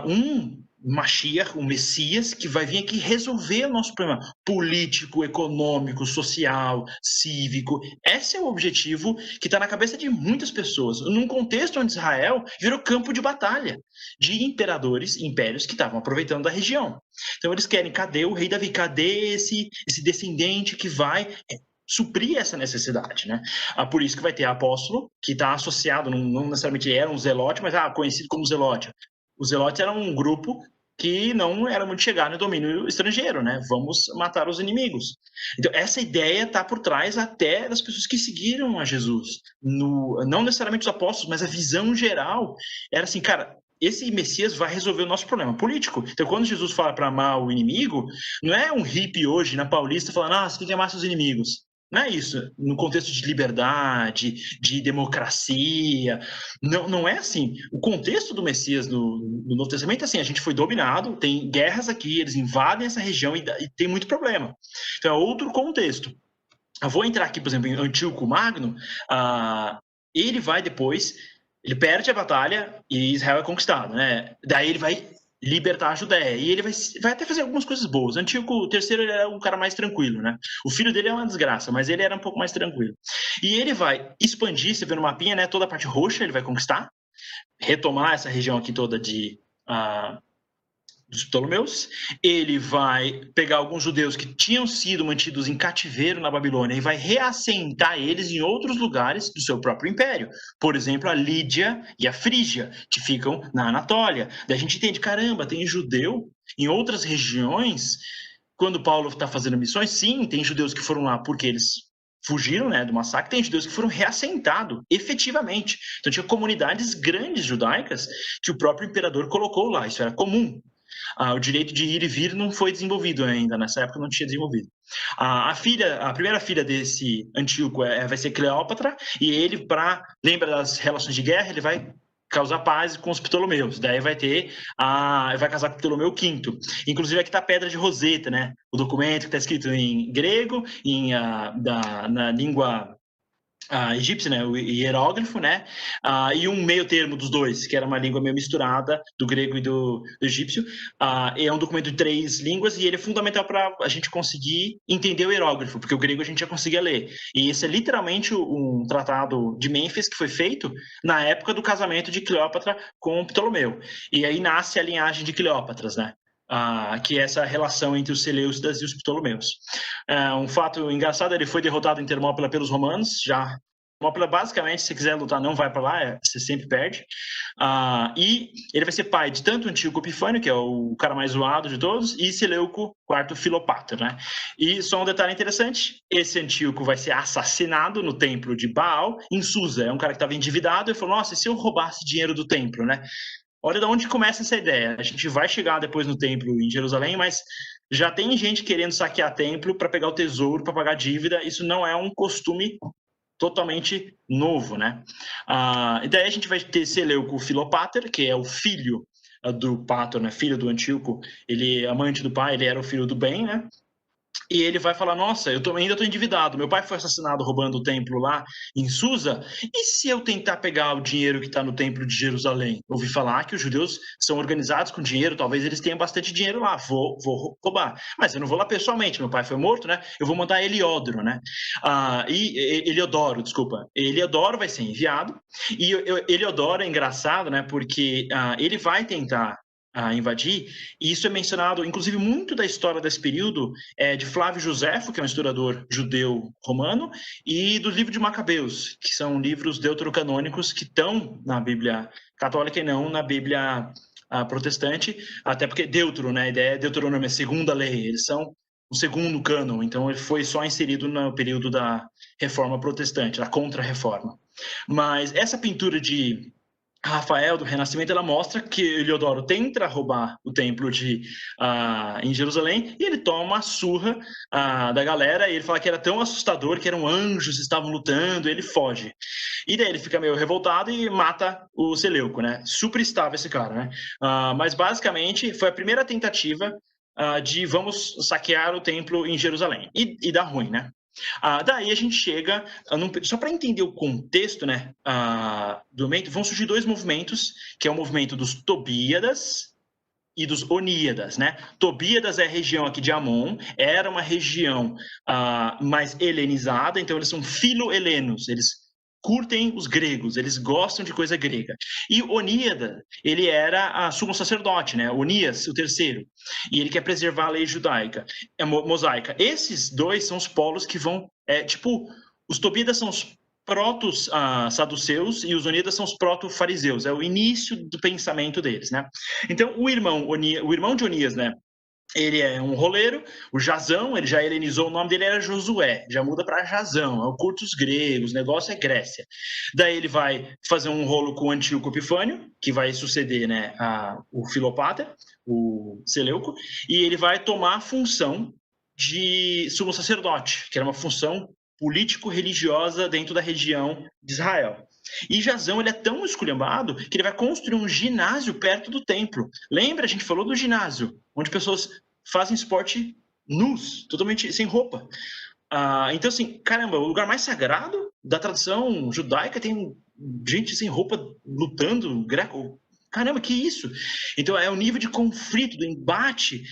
um Mashiach, um Messias, que vai vir aqui resolver o nosso problema político, econômico, social, cívico. Esse é o objetivo que está na cabeça de muitas pessoas, num contexto onde Israel virou campo de batalha de impérios que estavam aproveitando da região. Então eles querem, cadê o rei Davi? Cadê esse descendente que vai suprir essa necessidade, né? Por isso que vai ter apóstolo, que está associado, não necessariamente era um zelote, mas conhecido como zelote. Os zelotes eram um grupo que não era muito chegado no domínio estrangeiro, né? Vamos matar os inimigos. Então, essa ideia está por trás até das pessoas que seguiram a Jesus. Não necessariamente os apóstolos, mas a visão geral era assim, cara, esse Messias vai resolver o nosso problema político. Então, quando Jesus fala para amar o inimigo, não é um hippie hoje na Paulista falando, você tem que amar seus inimigos. Não é isso, no contexto de liberdade, de democracia, não é assim. O contexto do Messias no Novo Testamento é assim, a gente foi dominado, tem guerras aqui, eles invadem essa região e tem muito problema. Então é outro contexto. Eu vou entrar aqui, por exemplo, em Antíoco Magno, ele vai depois, ele perde a batalha e Israel é conquistado, né? Daí ele vai libertar a Judéia. E ele vai até fazer algumas coisas boas. Antíoco III ele era um cara mais tranquilo, né? O filho dele é uma desgraça, mas ele era um pouco mais tranquilo. E ele vai expandir, você vê no mapinha, né? Toda a parte roxa ele vai conquistar, retomar essa região aqui toda dos Ptolomeus. Ele vai pegar alguns judeus que tinham sido mantidos em cativeiro na Babilônia e vai reassentar eles em outros lugares do seu próprio império. Por exemplo, a Lídia e a Frígia, que ficam na Anatólia. Daí a gente entende, caramba, tem judeu em outras regiões. Quando Paulo está fazendo missões, sim, tem judeus que foram lá porque eles fugiram, né, do massacre, tem judeus que foram reassentados, efetivamente. Então tinha comunidades grandes judaicas que o próprio imperador colocou lá, isso era comum. O direito de ir e vir não foi desenvolvido ainda, nessa época não tinha desenvolvido. A primeira filha desse Antíoco vai ser Cleópatra, e ele, lembra das relações de guerra, ele vai causar paz com os Ptolomeus, daí vai casar com Ptolomeu V. Inclusive aqui está a Pedra de Roseta, né? O documento que está escrito em grego, na língua egípcio, né, o hieróglifo, né, e um meio termo dos dois, que era uma língua meio misturada do grego e do egípcio. É um documento de 3 línguas e ele é fundamental para a gente conseguir entender o hieróglifo, porque o grego a gente já conseguia ler. E esse é literalmente um tratado de Mênfis que foi feito na época do casamento de Cleópatra com Ptolomeu. E aí nasce a linhagem de Cleópatras, né? Que é essa relação entre os Seleucidas e os Ptolomeus. Um fato engraçado, ele foi derrotado em Termópila pelos romanos, já. Termópila, basicamente, se você quiser lutar, não vai para lá, você sempre perde. E ele vai ser pai de tanto Antíoco Epifânio, que é o cara mais zoado de todos, e Seleuco IV Filopator, né? E só um detalhe interessante, esse Antíoco vai ser assassinado no templo de Baal, em Susa. É um cara que estava endividado e falou, nossa, e se eu roubasse dinheiro do templo, né? Olha de onde começa essa ideia. A gente vai chegar depois no templo em Jerusalém, mas já tem gente querendo saquear templo para pegar o tesouro, para pagar dívida. Isso não é um costume totalmente novo, né? E daí a gente vai ter Seleuco Filopater, que é o filho do Pátor, né? Filho do Antíoco. Ele é amante do pai, ele era o filho do bem, né? E ele vai falar, nossa, ainda estou endividado, meu pai foi assassinado roubando o templo lá em Susa, e se eu tentar pegar o dinheiro que está no templo de Jerusalém? Ouvi falar que os judeus são organizados com dinheiro, talvez eles tenham bastante dinheiro lá, vou roubar. Mas eu não vou lá pessoalmente, meu pai foi morto, né? Eu vou mandar Heliodoro, né? Heliodoro, desculpa. Heliodoro vai ser enviado, e Heliodoro é engraçado, né? Porque ele vai tentar invadir, e isso é mencionado, inclusive, muito da história desse período de Flávio Josefo, que é um historiador judeu romano, e do livro de Macabeus, que são livros deuterocanônicos que estão na Bíblia católica e não na Bíblia protestante, até porque Deutero, né, a ideia é Deuteronômio, é a segunda lei, eles são o segundo cânon, então ele foi só inserido no período da Reforma Protestante, da Contra-Reforma. Mas essa pintura de Rafael do Renascimento, ela mostra que Heliodoro tenta roubar o templo em Jerusalém e ele toma uma surra da galera e ele fala que era tão assustador que eram anjos, estavam lutando, e ele foge. E daí ele fica meio revoltado e mata o Seleuco, né? Super estável esse cara, né? Mas basicamente foi a primeira tentativa de vamos saquear o templo em Jerusalém. E dá ruim, né? Daí a gente chega, só para entender o contexto, né, do momento, vão surgir 2 movimentos, que é o movimento dos Tobíadas e dos Oníadas, né? Tobíadas é a região aqui de Amon, era uma região mais helenizada, então eles são filo-helenos, eles curtem os gregos, eles gostam de coisa grega. E Oníada, ele era sumo sacerdote, né? Onias, o terceiro, e ele quer preservar a lei judaica, mosaica. Esses 2 são os polos que vão, os Tobíadas são os protos saduceus e os Oníadas são os proto-fariseus, é o início do pensamento deles, né? Então, o irmão de Onias, né? Ele é um roleiro, o Jazão, ele já helenizou, o nome dele era Josué, já muda para Jazão, é o curto os gregos, o negócio é Grécia. Daí ele vai fazer um rolo com o Antíoco Epifânio, que vai suceder, né, o Filopater, o Seleuco, e ele vai tomar a função de sumo sacerdote, que era uma função político-religiosa dentro da região de Israel. E Jazão, ele é tão esculhambado que ele vai construir um ginásio perto do templo. Lembra, a gente falou do ginásio, onde pessoas fazem esporte nus, totalmente sem roupa. Então, assim, caramba, o lugar mais sagrado da tradição judaica tem gente sem roupa lutando, greco. Caramba, que isso? Então, é o nível de conflito, do embate.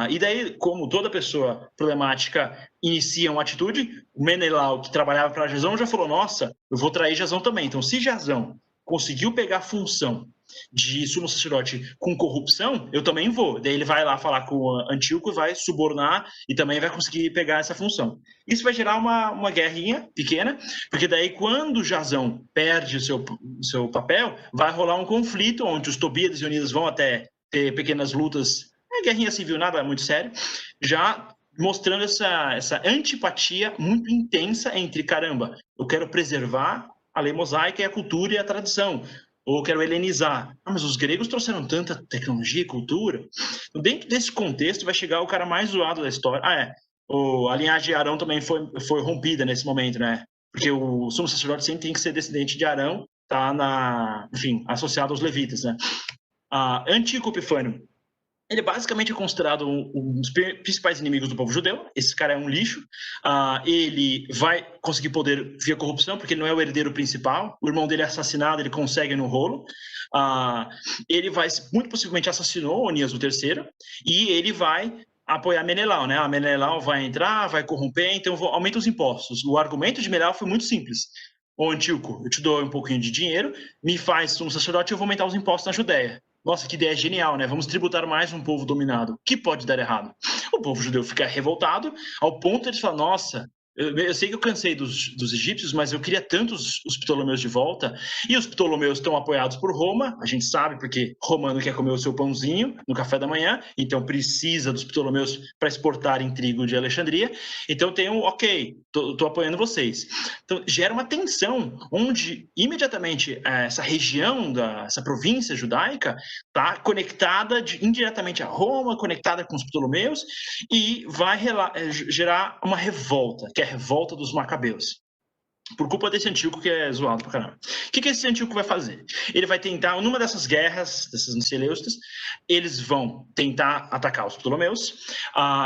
E daí, como toda pessoa problemática inicia uma atitude, o Menelau, que trabalhava para Jazão, já falou, nossa, eu vou trair Jazão também. Então, se Jazão conseguiu pegar a função de sumo sacerdote com corrupção, eu também vou. Daí ele vai lá falar com o Antíoco, vai subornar e também vai conseguir pegar essa função. Isso vai gerar uma guerrinha pequena, porque daí quando Jazão perde o seu papel, vai rolar um conflito onde os Tobíadas e Onias vão até ter pequenas lutas, guerrinha civil, nada muito sério, já mostrando essa antipatia muito intensa entre, caramba, eu quero preservar a lei mosaica e a cultura e a tradição, ou quero helenizar. Mas os gregos trouxeram tanta tecnologia e cultura. Dentro desse contexto vai chegar o cara mais zoado da história. A linhagem de Arão também foi rompida nesse momento, né? Porque o sumo sacerdote sempre tem que ser descendente de Arão, tá enfim, associado aos levitas, né? Antíoco Epifânio, Ele basicamente é considerado um dos principais inimigos do povo judeu. Esse cara é um lixo. Ele vai conseguir poder via corrupção, porque ele não é o herdeiro principal. O irmão dele é assassinado, ele consegue no rolo. Ele vai, muito possivelmente, assassinou Onias III, e ele vai apoiar Menelau, né? A Menelau vai entrar, vai corromper, então aumenta os impostos. O argumento de Menelau foi muito simples. Ô, Antíoco, eu te dou um pouquinho de dinheiro, me faz um sacerdote e eu vou aumentar os impostos na Judéia. Nossa, que ideia genial, né? Vamos tributar mais um povo dominado. O que pode dar errado? O povo judeu fica revoltado, ao ponto de eles falar, nossa, eu sei que eu cansei dos egípcios, mas eu queria tanto os Ptolomeus de volta. E os Ptolomeus estão apoiados por Roma, a gente sabe, porque romano quer comer o seu pãozinho no café da manhã, então precisa dos Ptolomeus para exportarem trigo de Alexandria. Então tem ok, estou apoiando vocês. Então gera uma tensão, onde imediatamente essa região, essa província judaica, está conectada indiretamente a Roma, conectada com os Ptolomeus, e vai gerar uma revolta, que é a revolta dos Macabeus, por culpa desse Antíoco que é zoado pra caramba. O que esse Antíoco vai fazer? Ele vai tentar, numa dessas guerras, dessas Seleustas, eles vão tentar atacar os Ptolomeus.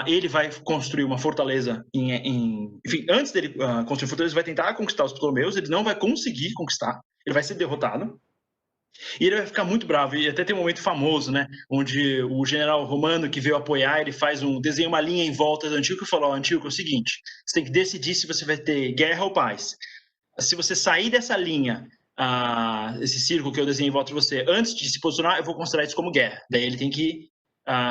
Ele vai construir uma fortaleza enfim, antes dele construir a fortaleza, ele vai tentar conquistar os Ptolomeus, ele não vai conseguir conquistar, ele vai ser derrotado. E ele vai ficar muito bravo, e até tem um momento famoso, né, onde o general romano que veio apoiar, ele desenha uma linha em volta do Antíoco e falou, Antíoco, é o seguinte, você tem que decidir se você vai ter guerra ou paz. Se você sair dessa linha, esse círculo que eu desenhei em volta de você, antes de se posicionar, eu vou considerar isso como guerra. Daí ele tem que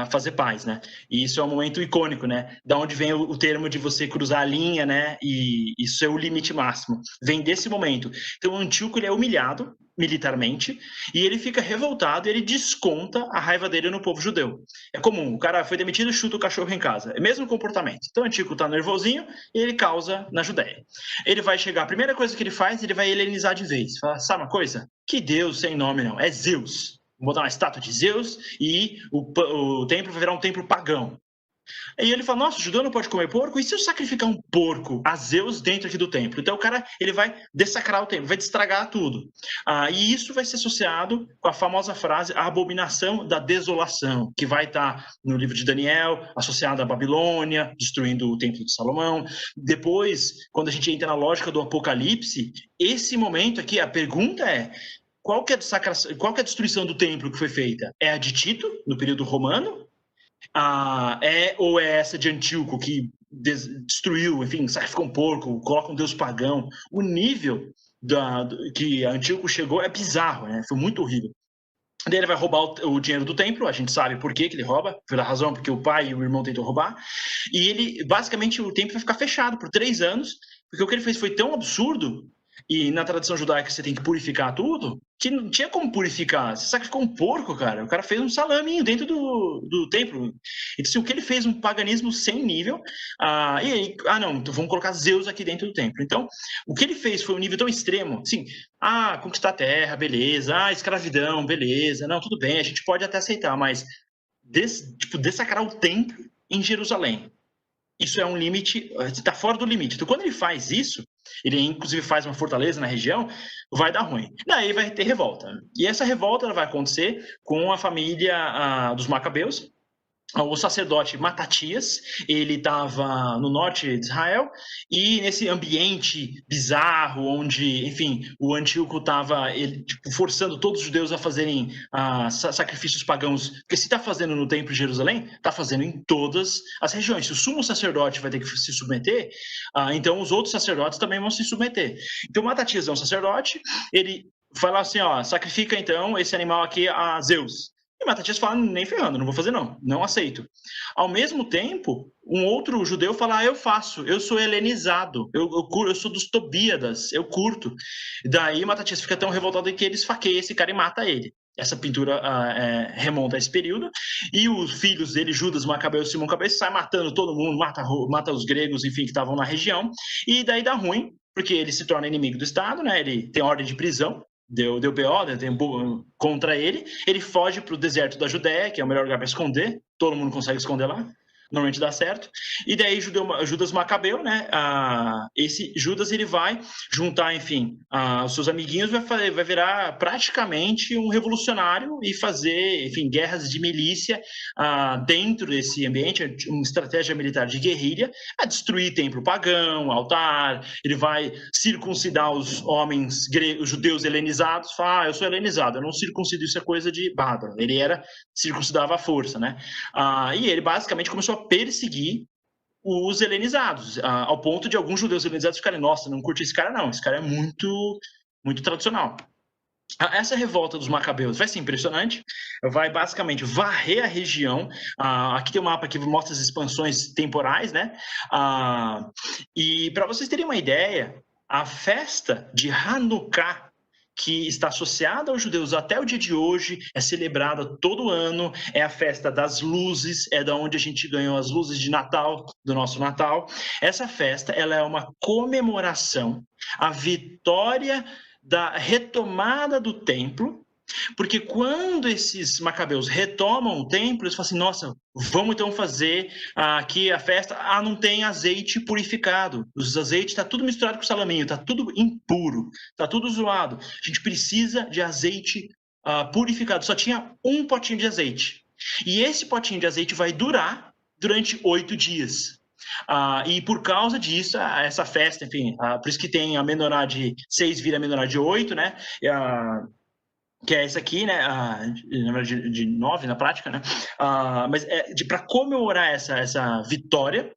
fazer paz, né? E isso é um momento icônico, né? Da onde vem o termo de você cruzar a linha, né? E isso é o limite máximo. Vem desse momento. Então o Antíoco, ele é humilhado militarmente, e ele fica revoltado, e ele desconta a raiva dele no povo judeu. É comum, o cara foi demitido e chuta o cachorro em casa. É o mesmo comportamento. Então o Antíoco tá nervosinho e ele causa na Judéia. Ele vai chegar, a primeira coisa que ele faz, ele vai helenizar de vez. Fala, sabe uma coisa? Que Deus sem nome não, é Zeus. Vou botar uma estátua de Zeus e o templo vai virar um templo pagão. Aí ele fala, nossa, o judeu não pode comer porco? E se eu sacrificar um porco a Zeus dentro aqui do templo? Então o cara, ele vai dessacrar o templo, vai destragar tudo. E isso vai ser associado com a famosa frase, a abominação da desolação, que vai estar no livro de Daniel, associada à Babilônia, destruindo o templo de Salomão. Depois, quando a gente entra na lógica do Apocalipse, esse momento aqui, a pergunta é, qual que é a destruição do templo que foi feita? É a de Tito, no período romano? Ou é essa de Antíoco, que destruiu, enfim, sacrificou um porco, coloca um deus pagão? O nível que Antíoco chegou é bizarro, né? Foi muito horrível. Daí ele vai roubar o dinheiro do templo, a gente sabe por que ele rouba, pela razão porque o pai e o irmão tentam roubar, e ele, basicamente, o templo vai ficar fechado por 3 anos, porque o que ele fez foi tão absurdo, e na tradição judaica você tem que purificar tudo, que não tinha como purificar. Você sacrificou um porco, cara. O cara fez um salaminho dentro do templo. Então, assim, o que ele fez, um paganismo sem nível. E aí, não, então vamos colocar Zeus aqui dentro do templo. Então, o que ele fez foi um nível tão extremo. Assim, conquistar a terra, beleza. Escravidão, beleza. Não, tudo bem, a gente pode até aceitar, mas dessacrar o templo em Jerusalém. Isso é um limite, está fora do limite. Então, quando ele faz isso, ele inclusive faz uma fortaleza na região, vai dar ruim. Daí vai ter revolta. E essa revolta ela vai acontecer com a família dos Macabeus. O sacerdote Matatias, ele estava no norte de Israel, e nesse ambiente bizarro, onde, enfim, o Antíoco estava forçando todos os judeus a fazerem sacrifícios pagãos, porque se está fazendo no templo de Jerusalém, está fazendo em todas as regiões. Se o sumo sacerdote vai ter que se submeter, então os outros sacerdotes também vão se submeter. Então Matatias é um sacerdote, ele fala assim, sacrifica então esse animal aqui a Zeus. E Matatias fala, nem ferrando, não vou fazer não aceito. Ao mesmo tempo, um outro judeu fala, eu faço, eu sou helenizado, eu sou dos Tobíadas, eu curto. Daí Matatias fica tão revoltado que ele esfaqueia esse cara e mata ele. Essa pintura remonta a esse período. E os filhos dele, Judas, Macabeu e Simão Cabeça, sai matando todo mundo, mata os gregos, enfim, que estavam na região. E daí dá ruim, porque ele se torna inimigo do Estado, né? Ele tem ordem de prisão. Deu BO, né, contra ele. Ele foge para o deserto da Judéia, que é o melhor lugar para esconder. Todo mundo consegue esconder lá. normalmente dá certo. E daí Judas Macabeu, né? Esse Judas ele vai juntar, enfim, os seus amiguinhos, vai virar praticamente um revolucionário e fazer, enfim, guerras de milícia dentro desse ambiente, uma estratégia militar de guerrilha, a destruir templo pagão, altar. Ele vai circuncidar os homens os judeus helenizados. Fala, eu sou helenizado, eu não circuncido, isso é coisa de bárbaro. Ele circuncidava à força, né? E ele basicamente começou a perseguir os helenizados, ao ponto de alguns judeus helenizados ficarem, nossa, não curti esse cara não, esse cara é muito, muito tradicional. Essa revolta dos macabeus vai ser impressionante, vai basicamente varrer a região. Aqui tem um mapa que mostra as expansões temporais, né? E para vocês terem uma ideia, a festa de Hanukkah, que está associada aos judeus até o dia de hoje, é celebrada todo ano, é a festa das luzes, é da onde a gente ganhou as luzes de Natal, do nosso Natal. Essa festa, ela é uma comemoração à vitória da retomada do templo, porque quando esses macabeus retomam o templo, eles falam assim, nossa, vamos então fazer aqui a festa, não tem azeite purificado, os azeites está tudo misturado com salaminho, está tudo impuro, está tudo zoado, a gente precisa de azeite purificado, só tinha um potinho de azeite, e esse potinho de azeite vai durar durante 8 dias. E por causa disso, essa festa, enfim, por isso que tem a menorá de 6 vira a menorá de 8, né? Que é essa aqui, né? Na verdade, de 9 na prática, né? Mas para comemorar essa vitória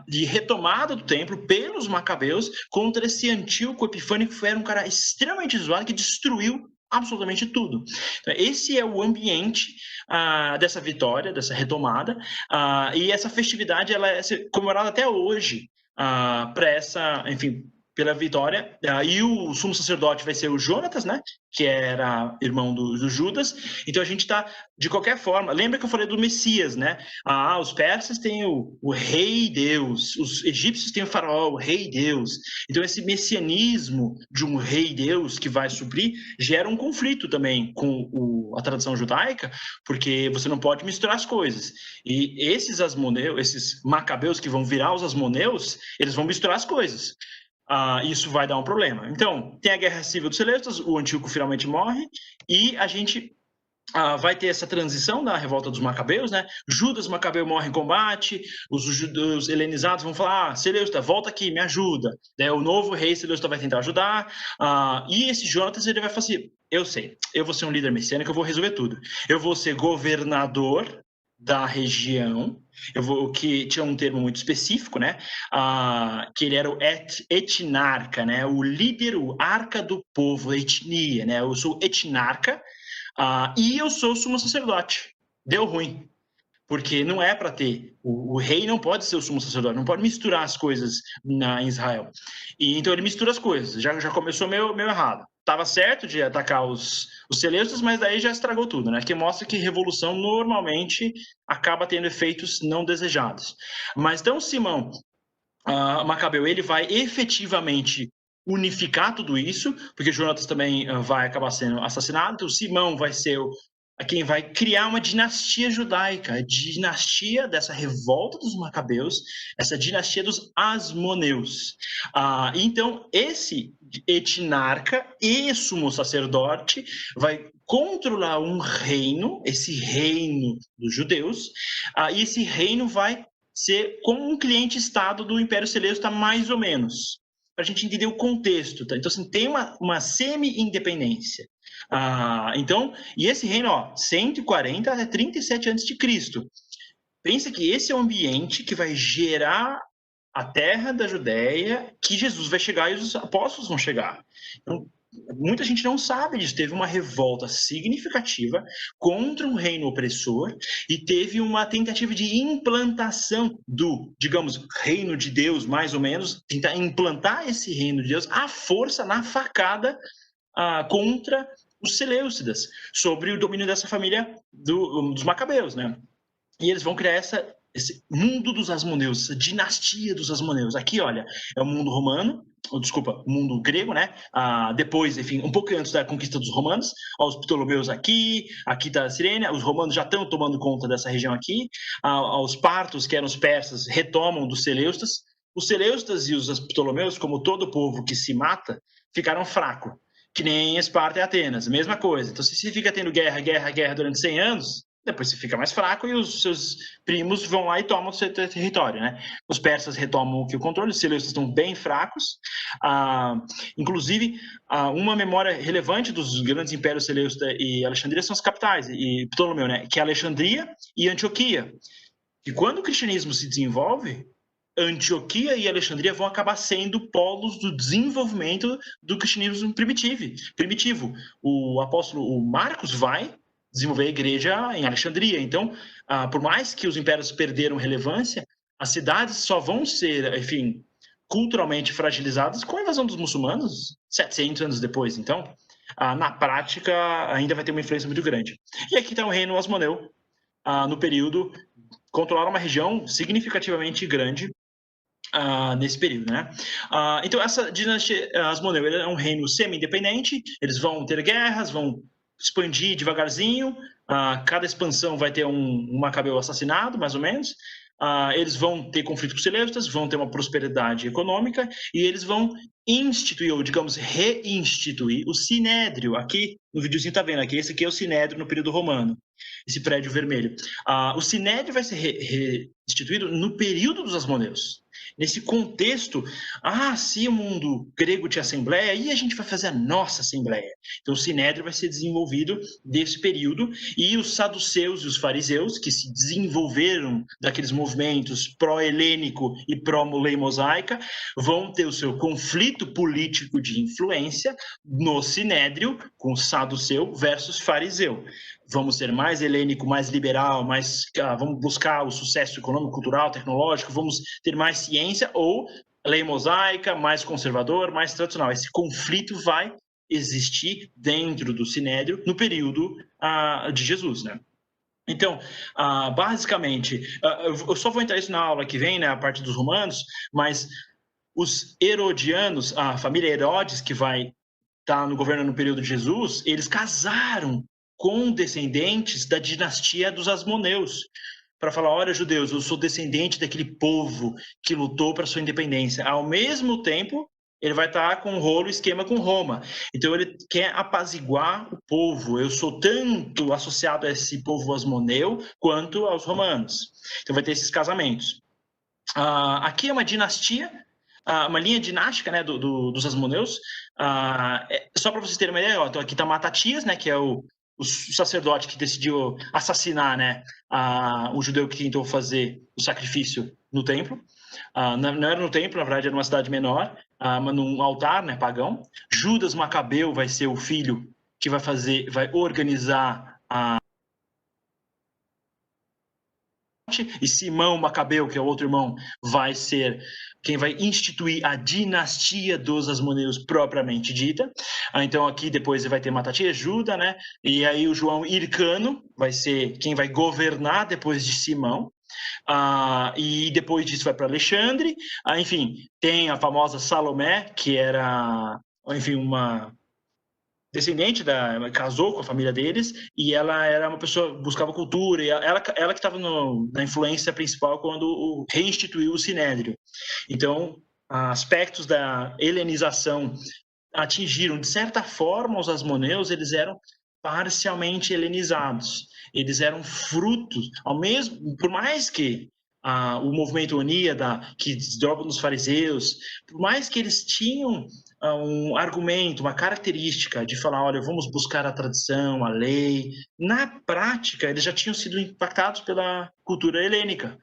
de retomada do templo pelos macabeus contra esse Antíoco Epifânio, que era um cara extremamente zoado, que destruiu absolutamente tudo. Então, esse é o ambiente dessa vitória, dessa retomada, e essa festividade ela é comemorada até hoje para essa, enfim, pela vitória, e o sumo sacerdote vai ser o Jonatas, né, que era irmão do Judas. Então a gente está, de qualquer forma, lembra que eu falei do Messias, né? Os persas têm o rei Deus, os egípcios têm o faraó, o rei Deus. Então esse messianismo de um rei Deus que vai suprir gera um conflito também com a tradição judaica, porque você não pode misturar as coisas. E esses macabeus que vão virar os asmoneus, eles vão misturar as coisas. Isso vai dar um problema. Então, tem a Guerra Civil dos Seleucidas, o Antíoco finalmente morre, e a gente vai ter essa transição da revolta dos macabeus, né? Judas Macabeu morre em combate, os judeus helenizados vão falar, Seleucida, volta aqui, me ajuda. Daí o novo rei Seleucida vai tentar ajudar, e esse Jonatas, ele vai falar assim, eu sei, eu vou ser um líder messiânico, eu vou resolver tudo. Eu vou ser governador da região, que tinha um termo muito específico, né? Que ele era o etnarca, né? O líder, o arca do povo, a etnia, né? Eu sou etnarca e eu sou sumo sacerdote. Deu ruim, porque não é para ter. O rei não pode ser o sumo sacerdote, não pode misturar as coisas em Israel. E então ele mistura as coisas. Já começou meio errado. Estava certo de atacar os Seleucidas, mas daí já estragou tudo, né? Que mostra que revolução normalmente acaba tendo efeitos não desejados. Mas então Simão Macabeu, ele vai efetivamente unificar tudo isso, porque Jonatas também vai acabar sendo assassinado, então Simão vai ser quem vai criar uma dinastia judaica, a dinastia dessa revolta dos macabeus, essa dinastia dos asmoneus. Então, esse etnarca e sumo sacerdote vai controlar um reino, esse reino dos judeus, e esse reino vai ser como um cliente-estado do Império Seleucida, mais ou menos, para a gente entender o contexto. Tá? Então, assim, tem uma semi-independência. Então, e esse reino, 140 até 37 a.C. Pensa que esse é o ambiente que vai gerar a terra da Judéia, que Jesus vai chegar e os apóstolos vão chegar. Então, muita gente não sabe disso. Teve uma revolta significativa contra um reino opressor e teve uma tentativa de implantação do, digamos, reino de Deus, mais ou menos, tentar implantar esse reino de Deus à força, na facada, contra os Seleucidas, sobre o domínio dessa família dos macabeus, né? E eles vão criar esse mundo dos asmoneus, essa dinastia dos asmoneus. Aqui, olha, é o mundo romano, desculpa, o mundo grego, né? Depois, enfim, um pouco antes da conquista dos romanos, os Ptolomeus aqui está a Cirene, os romanos já estão tomando conta dessa região aqui, os partos, que eram os persas, retomam dos Seleustas. Os Seleustas e os Ptolomeus, como todo povo que se mata, ficaram fracos, que nem Esparta e Atenas, mesma coisa. Então, se você fica tendo guerra durante 100 anos, depois você fica mais fraco e os seus primos vão lá e tomam o seu território, né? Os persas retomam o controle, os Seleustas estão bem fracos. Inclusive, uma memória relevante dos grandes impérios Seleucida e Alexandria são as capitais, e Ptolomeu, né? Que é Alexandria e Antioquia. E quando o cristianismo se desenvolve, Antioquia e Alexandria vão acabar sendo polos do desenvolvimento do cristianismo primitivo. O apóstolo Marcos vai desenvolver a igreja em Alexandria. Então, por mais que os impérios perderam relevância, as cidades só vão ser, enfim, culturalmente fragilizadas com a invasão dos muçulmanos 700 anos depois. Então, na prática, ainda vai ter uma influência muito grande. E aqui está o reino Asmoneu, no período, controlaram uma região significativamente grande nesse período, né? Então, essa dinastia Asmoneu é um reino semi-independente, eles vão ter guerras, vão expandir devagarzinho, cada expansão vai ter um macabeu assassinado, mais ou menos, eles vão ter conflito com os Seleucidas, vão ter uma prosperidade econômica e eles vão instituir, ou digamos, reinstituir o Sinédrio. Aqui no videozinho tá vendo, aqui, esse aqui é o Sinédrio no período romano, esse prédio vermelho. O Sinédrio vai ser reinstituído no período dos Asmoneus. Nesse contexto, se o mundo grego tinha assembleia, aí a gente vai fazer a nossa assembleia. Então, o Sinédrio vai ser desenvolvido desse período, e os saduceus e os fariseus, que se desenvolveram daqueles movimentos pró-helênico e pró-lei mosaica, vão ter o seu conflito político de influência no Sinédrio, com saduceu versus fariseu. Vamos ser mais helênico, mais liberal, vamos buscar o sucesso econômico, cultural, tecnológico, vamos ter mais ciência, ou lei mosaica, mais conservador, mais tradicional. Esse conflito vai existir dentro do Sinédrio no período de Jesus, né? Então, basicamente, eu só vou entrar isso na aula que vem, né, a parte dos romanos, mas os herodianos, a família Herodes, que vai estar no governo no período de Jesus, eles casaram com descendentes da dinastia dos Asmoneus, para falar, olha, judeus, eu sou descendente daquele povo que lutou para sua independência. Ao mesmo tempo, ele vai estar com um rolo esquema com Roma. Então, ele quer apaziguar o povo. Eu sou tanto associado a esse povo asmoneu quanto aos romanos. Então, vai ter esses casamentos. Aqui é uma dinastia, uma linha dinástica, né, dos Asmoneus. Só para vocês terem uma ideia, então aqui está Matatias, né, que é o sacerdote que decidiu assassinar, né, o judeu que tentou fazer o sacrifício no templo. Não era no templo, na verdade era numa cidade menor, mas num altar, né, pagão. Judas Macabeu vai ser o filho que vai organizar e Simão Macabeu, que é o outro irmão, vai ser quem vai instituir a dinastia dos Asmoneus propriamente dita. Então aqui depois vai ter Matatias, Judas, né? E aí o João Hircano vai ser quem vai governar depois de Simão. E depois disso vai para Alexandre. Enfim, tem a famosa Salomé, que era, enfim, uma descendente casou com a família deles, e ela era uma pessoa que buscava cultura, e ela que estava na influência principal quando reinstituiu o Sinédrio. Então, aspectos da helenização atingiram, de certa forma, os asmoneus, eles eram parcialmente helenizados. Eles eram frutos, por mais que o movimento oníada, que desdobra nos fariseus, por mais que eles tinham um argumento, uma característica de falar, olha, vamos buscar a tradição, a lei, na prática, eles já tinham sido impactados pela cultura helênica.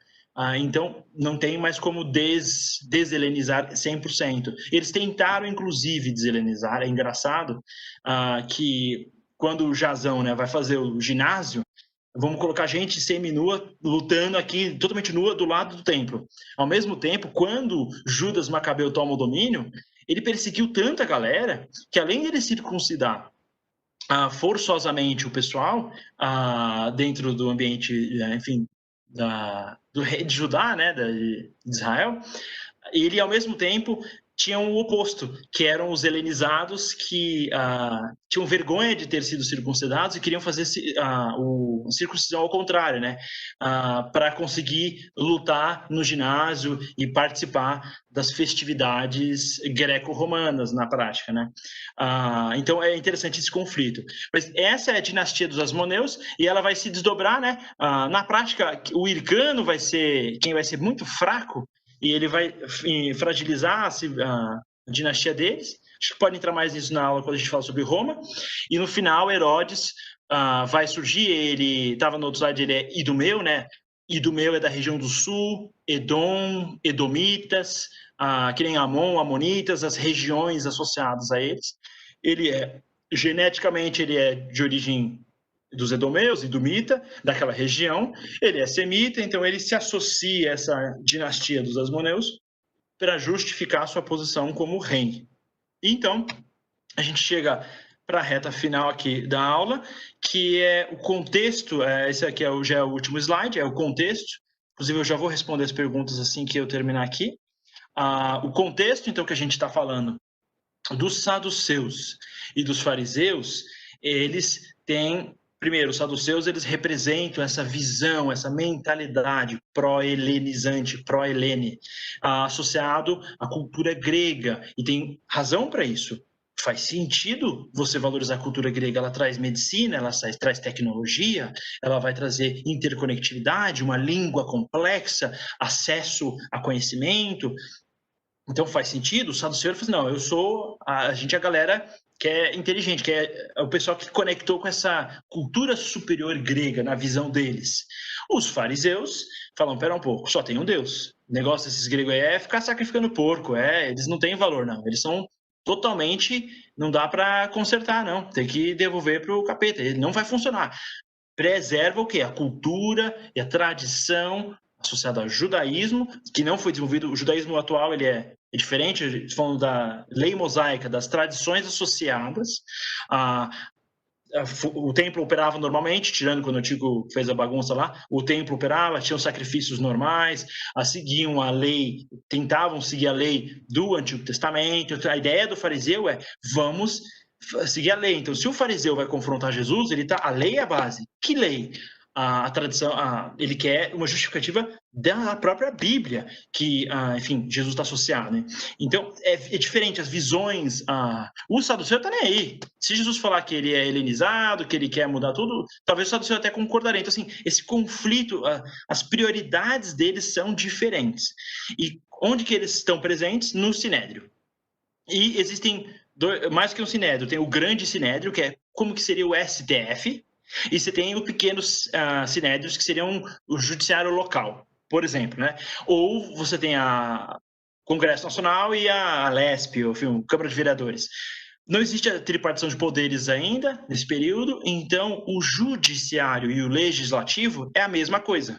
Então, não tem mais como deshelenizar 100%. Eles tentaram, inclusive, deshelenizar. É engraçado que quando o Jasão, né, vai fazer o ginásio, vamos colocar gente semi-nua, lutando aqui, totalmente nua, do lado do templo. Ao mesmo tempo, quando Judas Macabeu toma o domínio, ele perseguiu tanta galera que, além de ele circuncidar forçosamente o pessoal dentro do ambiente, enfim, do rei de Judá, né, de Israel, ele, ao mesmo tempo, tinham o oposto, que eram os helenizados que tinham vergonha de ter sido circuncidados e queriam fazer o circuncisão ao contrário, né? Para conseguir lutar no ginásio e participar das festividades greco-romanas na prática, né? Então é interessante esse conflito. Mas essa é a dinastia dos Asmoneus e ela vai se desdobrar, né? Na prática, o Hircano vai ser quem vai ser muito fraco e ele vai fragilizar a dinastia deles. Acho que pode entrar mais nisso na aula quando a gente fala sobre Roma. E no final, Herodes vai surgir, ele estava no outro slide, ele é Idumeu, né? Idumeu é da região do sul, Edom, Edomitas, que nem Amon, Amonitas, as regiões associadas a eles. Ele é, geneticamente, ele é de origem dos edomeus, edomita, daquela região. Ele é semita, então ele se associa a essa dinastia dos asmoneus para justificar sua posição como rei. Então, a gente chega para a reta final aqui da aula, que é o contexto, esse aqui já é o último slide, é o contexto. Inclusive, eu já vou responder as perguntas assim que eu terminar aqui. O contexto, então, que a gente está falando dos saduceus e dos fariseus, eles têm, primeiro, os saduceus, eles representam essa visão, essa mentalidade pró-helenizante, pró-helene, associado à cultura grega, e tem razão para isso. Faz sentido você valorizar a cultura grega, ela traz medicina, ela traz tecnologia, ela vai trazer interconectividade, uma língua complexa, acesso a conhecimento. Então faz sentido. O saduceu fala assim, não, a gente é a galera que é inteligente, que é o pessoal que conectou com essa cultura superior grega na visão deles. Os fariseus falam, pera um pouco, só tem um Deus. O negócio desses gregos aí é ficar sacrificando porco, eles não têm valor, não. Eles são totalmente, não dá para consertar, não. Tem que devolver para o capeta, ele não vai funcionar. Preserva o quê? A cultura e a tradição associada ao judaísmo, que não foi desenvolvido. O judaísmo atual ele é diferente, falando da lei mosaica, das tradições associadas. O templo operava normalmente, tirando quando o Antigo fez a bagunça lá, o templo operava, tinham sacrifícios normais, seguiam a lei, tentavam seguir a lei do Antigo Testamento. A ideia do fariseu é, vamos seguir a lei. Então, se o fariseu vai confrontar Jesus, a lei é a base. Que lei? A tradição, ele quer uma justificativa da própria Bíblia, que, enfim, Jesus está associado, né? Então, é diferente, as visões, o saduceu está nem aí. Se Jesus falar que ele é helenizado, que ele quer mudar tudo, talvez o saduceu até concordaria. Então, assim, esse conflito, as prioridades deles são diferentes. E onde que eles estão presentes? No Sinédrio. E existem, mais que um Sinédrio, tem o grande Sinédrio, que é como que seria o STF, e você tem os pequenos sinédrios, que seriam o judiciário local, por exemplo, né? Ou você tem a Congresso Nacional e a LESP, ou enfim, Câmara de Vereadores. Não existe a tripartição de poderes ainda, nesse período, então o judiciário e o legislativo é a mesma coisa.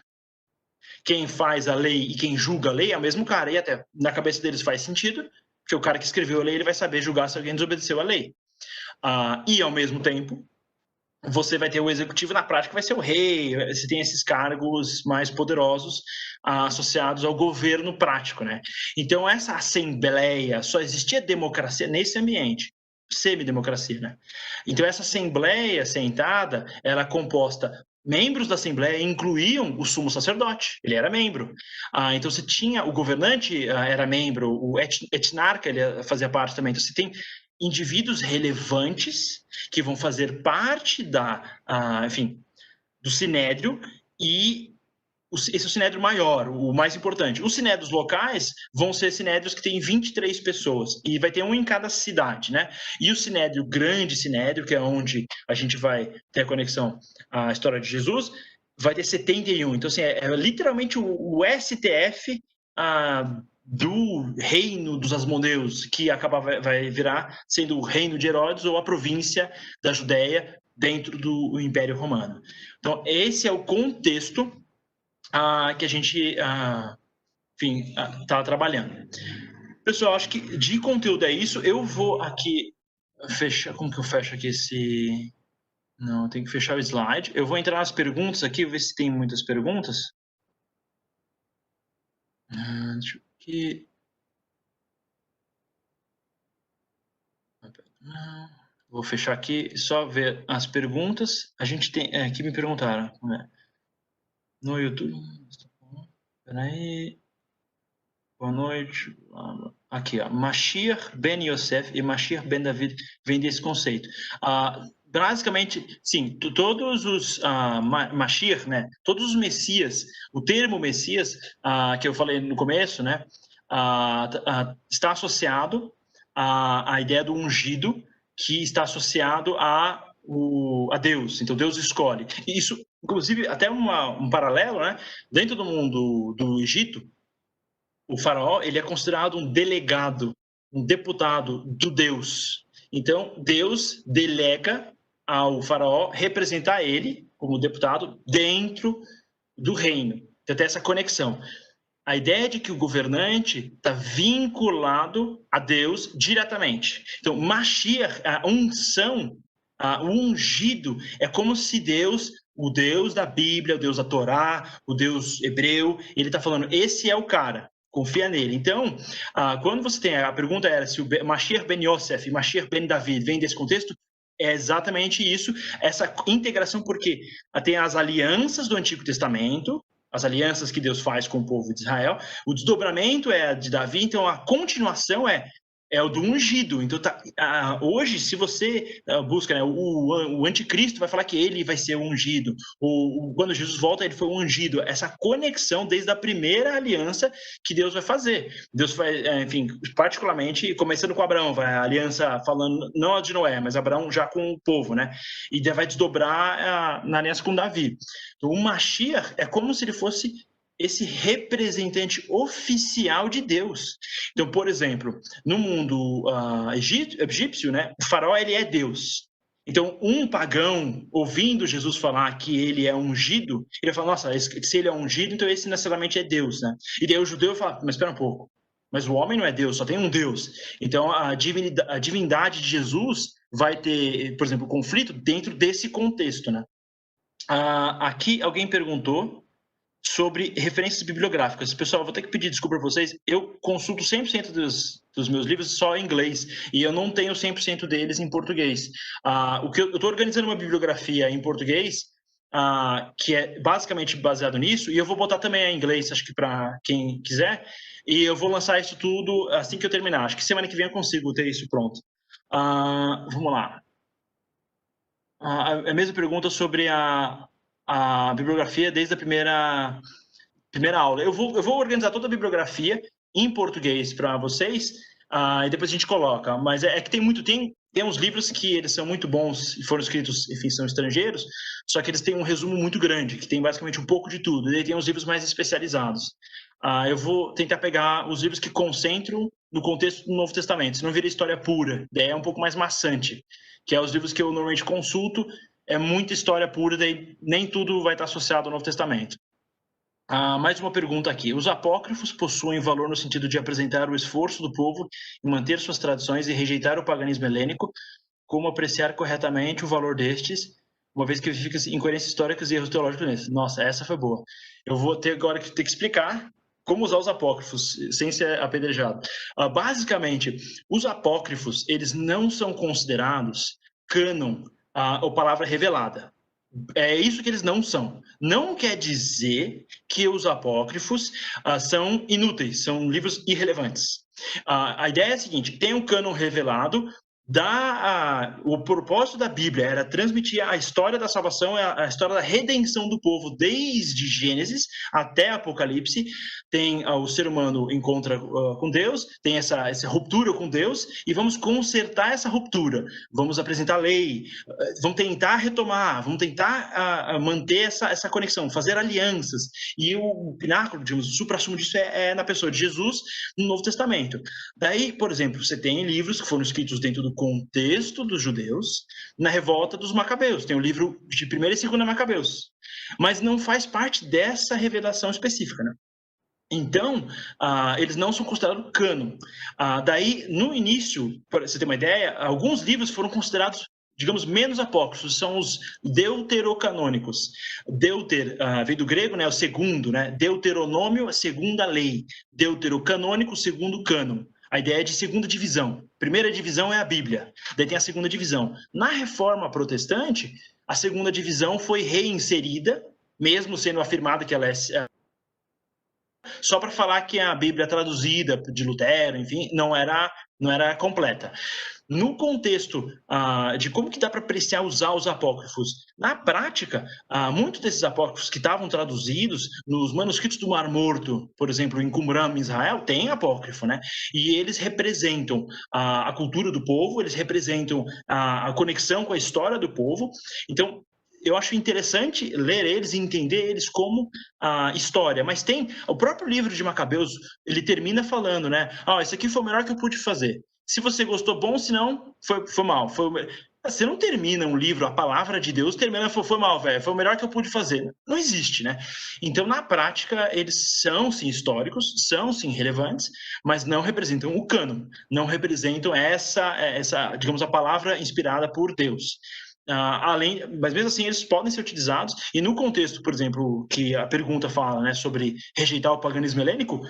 Quem faz a lei e quem julga a lei é o mesmo cara, e até na cabeça deles faz sentido, porque o cara que escreveu a lei ele vai saber julgar se alguém desobedeceu a lei. E, ao mesmo tempo, você vai ter o executivo, na prática vai ser o rei, você tem esses cargos mais poderosos associados ao governo prático, né? Então, essa assembleia, só existia democracia nesse ambiente, semidemocracia, né? Então, essa assembleia sentada, ela é composta, membros da assembleia incluíam o sumo sacerdote, ele era membro. Então, você tinha, o governante era membro, o etnarca, ele fazia parte também. Então, você tem indivíduos relevantes que vão fazer parte enfim, do sinédrio, e esse é o sinédrio maior, o mais importante. Os sinédrios locais vão ser sinédrios que têm 23 pessoas, e vai ter um em cada cidade, né? E o sinédrio, grande sinédrio, que é onde a gente vai ter a conexão à história de Jesus, vai ter 71. Então, assim, é literalmente o STF do reino dos Asmoneus, que vai virar sendo o reino de Herodes ou a província da Judéia dentro do Império Romano. Então, esse é o contexto que a gente, enfim, está trabalhando. Pessoal, acho que de conteúdo é isso. Eu vou aqui fechar. Como que eu fecho aqui esse... Não, tem que fechar o slide. Eu vou entrar nas perguntas aqui, ver se tem muitas perguntas. Deixa eu aqui... Vou fechar aqui, só ver as perguntas. A gente tem... aqui me perguntaram. No YouTube... Peraí... Boa noite. Aqui, ó. Mashiach ben Yosef e Mashiach ben David vem desse conceito. Basicamente, sim, todos os Mashiach, né? Todos os Messias, o termo Messias, que eu falei no começo, né? Está associado à ideia do ungido, que está associado a Deus. Então, Deus escolhe. E isso, inclusive, até um paralelo, né? Dentro do mundo do Egito, o faraó, ele é considerado um delegado, um deputado do Deus. Então, Deus delega ao faraó representar ele, como deputado, dentro do reino. Então, tem essa conexão. A ideia de que o governante está vinculado a Deus diretamente. Então, Mashiach, a unção, o ungido, é como se Deus, o Deus da Bíblia, o Deus da Torá, o Deus hebreu, ele está falando, esse é o cara. Confia nele. Então, quando você tem... A pergunta era se o Mashiach ben Yosef e Mashiach ben David vem desse contexto, é exatamente isso, essa integração, porque tem as alianças do Antigo Testamento, as alianças que Deus faz com o povo de Israel, o desdobramento é de Davi, então a continuação é o do ungido. Então, hoje, se você busca, né, o anticristo vai falar que ele vai ser o ungido. Quando Jesus volta, ele foi o ungido. Essa conexão desde a primeira aliança que Deus vai fazer. Deus vai, enfim, particularmente, começando com Abraão, vai a aliança falando, não a de Noé, mas Abraão já com o povo, né? E vai desdobrar na aliança com Davi. Então, o Mashiach é como se ele fosse esse representante oficial de Deus. Então, por exemplo, no mundo egípcio, né, o faraó ele é Deus. Então, um pagão, ouvindo Jesus falar que ele é ungido, ele fala, nossa, se ele é ungido, então esse necessariamente é Deus, né? E daí o judeu fala, mas espera um pouco, mas o homem não é Deus, só tem um Deus. Então, a divindade de Jesus vai ter, por exemplo, conflito dentro desse contexto, né? Aqui alguém perguntou sobre referências bibliográficas. Pessoal, vou ter que pedir desculpa para vocês, eu consulto 100% dos meus livros só em inglês, e eu não tenho 100% deles em português. Eu estou organizando uma bibliografia em português, que é basicamente baseado nisso, e eu vou botar também em inglês, acho que para quem quiser, e eu vou lançar isso tudo assim que eu terminar. Acho que semana que vem eu consigo ter isso pronto. Vamos lá. A mesma pergunta sobre a bibliografia desde a primeira aula. Eu vou organizar toda a bibliografia em português para vocês, e depois a gente coloca. Mas é que tem uns livros que eles são muito bons e foram escritos, enfim, são estrangeiros, só que eles têm um resumo muito grande, que tem basicamente um pouco de tudo. E aí tem uns livros mais especializados. Eu vou tentar pegar os livros que concentram no contexto do Novo Testamento, senão vira história pura, daí é um pouco mais maçante, que é os livros que eu normalmente consulto, é muita história pura, daí nem tudo vai estar associado ao Novo Testamento. Mais uma pergunta aqui. Os apócrifos possuem valor no sentido de apresentar o esforço do povo em manter suas tradições e rejeitar o paganismo helênico? Como apreciar corretamente o valor destes, uma vez que fica incoerências históricas e erros teológicos nesses? Nossa, essa foi boa. Eu vou ter agora que explicar como usar os apócrifos sem ser apedrejado. Basicamente, os apócrifos, eles não são considerados cânon ou palavra revelada. É isso que eles não são. Não quer dizer que os apócrifos são inúteis, são livros irrelevantes. A ideia é a seguinte, tem um cânon revelado, o propósito da Bíblia era transmitir a história da salvação, a história da redenção do povo desde Gênesis até Apocalipse. Tem o ser humano encontra com Deus, tem essa ruptura com Deus, e vamos consertar essa ruptura. Vamos apresentar lei, vamos tentar retomar, vamos tentar manter essa conexão, fazer alianças. E o pináculo, digamos, o suprassumo disso é na pessoa de Jesus no Novo Testamento. Daí, por exemplo, você tem livros que foram escritos dentro do contexto dos judeus, na revolta dos Macabeus. Tem o livro de 1ª e 2ª Macabeus. Mas não faz parte dessa revelação específica, né? Então, eles não são considerados cânon. Daí, no início, para você ter uma ideia, alguns livros foram considerados, digamos, menos apócrifos, são os deuterocanônicos. Deuter vem do grego, né, o segundo, né? Deuteronômio, a segunda lei. Deuterocanônico, o segundo cânon. a ideia de segunda divisão. Primeira divisão é a Bíblia, daí tem a segunda divisão. Na Reforma Protestante, a segunda divisão foi reinserida, mesmo sendo afirmada que ela é só para falar que a Bíblia traduzida de Lutero, enfim, não era completa. No contexto de como que dá para apreciar usar os apócrifos, na prática, muitos desses apócrifos que estavam traduzidos nos manuscritos do Mar Morto, por exemplo, em Qumran, em Israel, tem apócrifo, né? E eles representam a cultura do povo, eles representam a conexão com a história do povo. Então, eu acho interessante ler eles e entender eles como história. Mas tem o próprio livro de Macabeus, ele termina falando, né? Isso aqui foi o melhor que eu pude fazer. Se você gostou, bom, se não, foi mal. Você não termina um livro, a palavra de Deus termina, foi mal, velho, foi o melhor que eu pude fazer. Não existe, né? Então, na prática, eles são, sim, históricos, são, sim, relevantes, mas não representam o cânon, não representam essa, digamos, a palavra inspirada por Deus. Mas mesmo assim eles podem ser utilizados, e no contexto, por exemplo, que a pergunta fala, né, sobre rejeitar o paganismo helênico,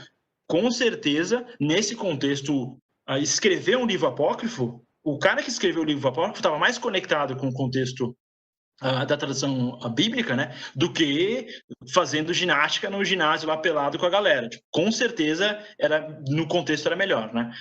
com certeza, nesse contexto, escrever um livro apócrifo, o cara que escreveu o livro apócrifo estava mais conectado com o contexto da tradição bíblica, né, do que fazendo ginástica no ginásio lá pelado com a galera. Tipo, com certeza, no contexto era melhor, né?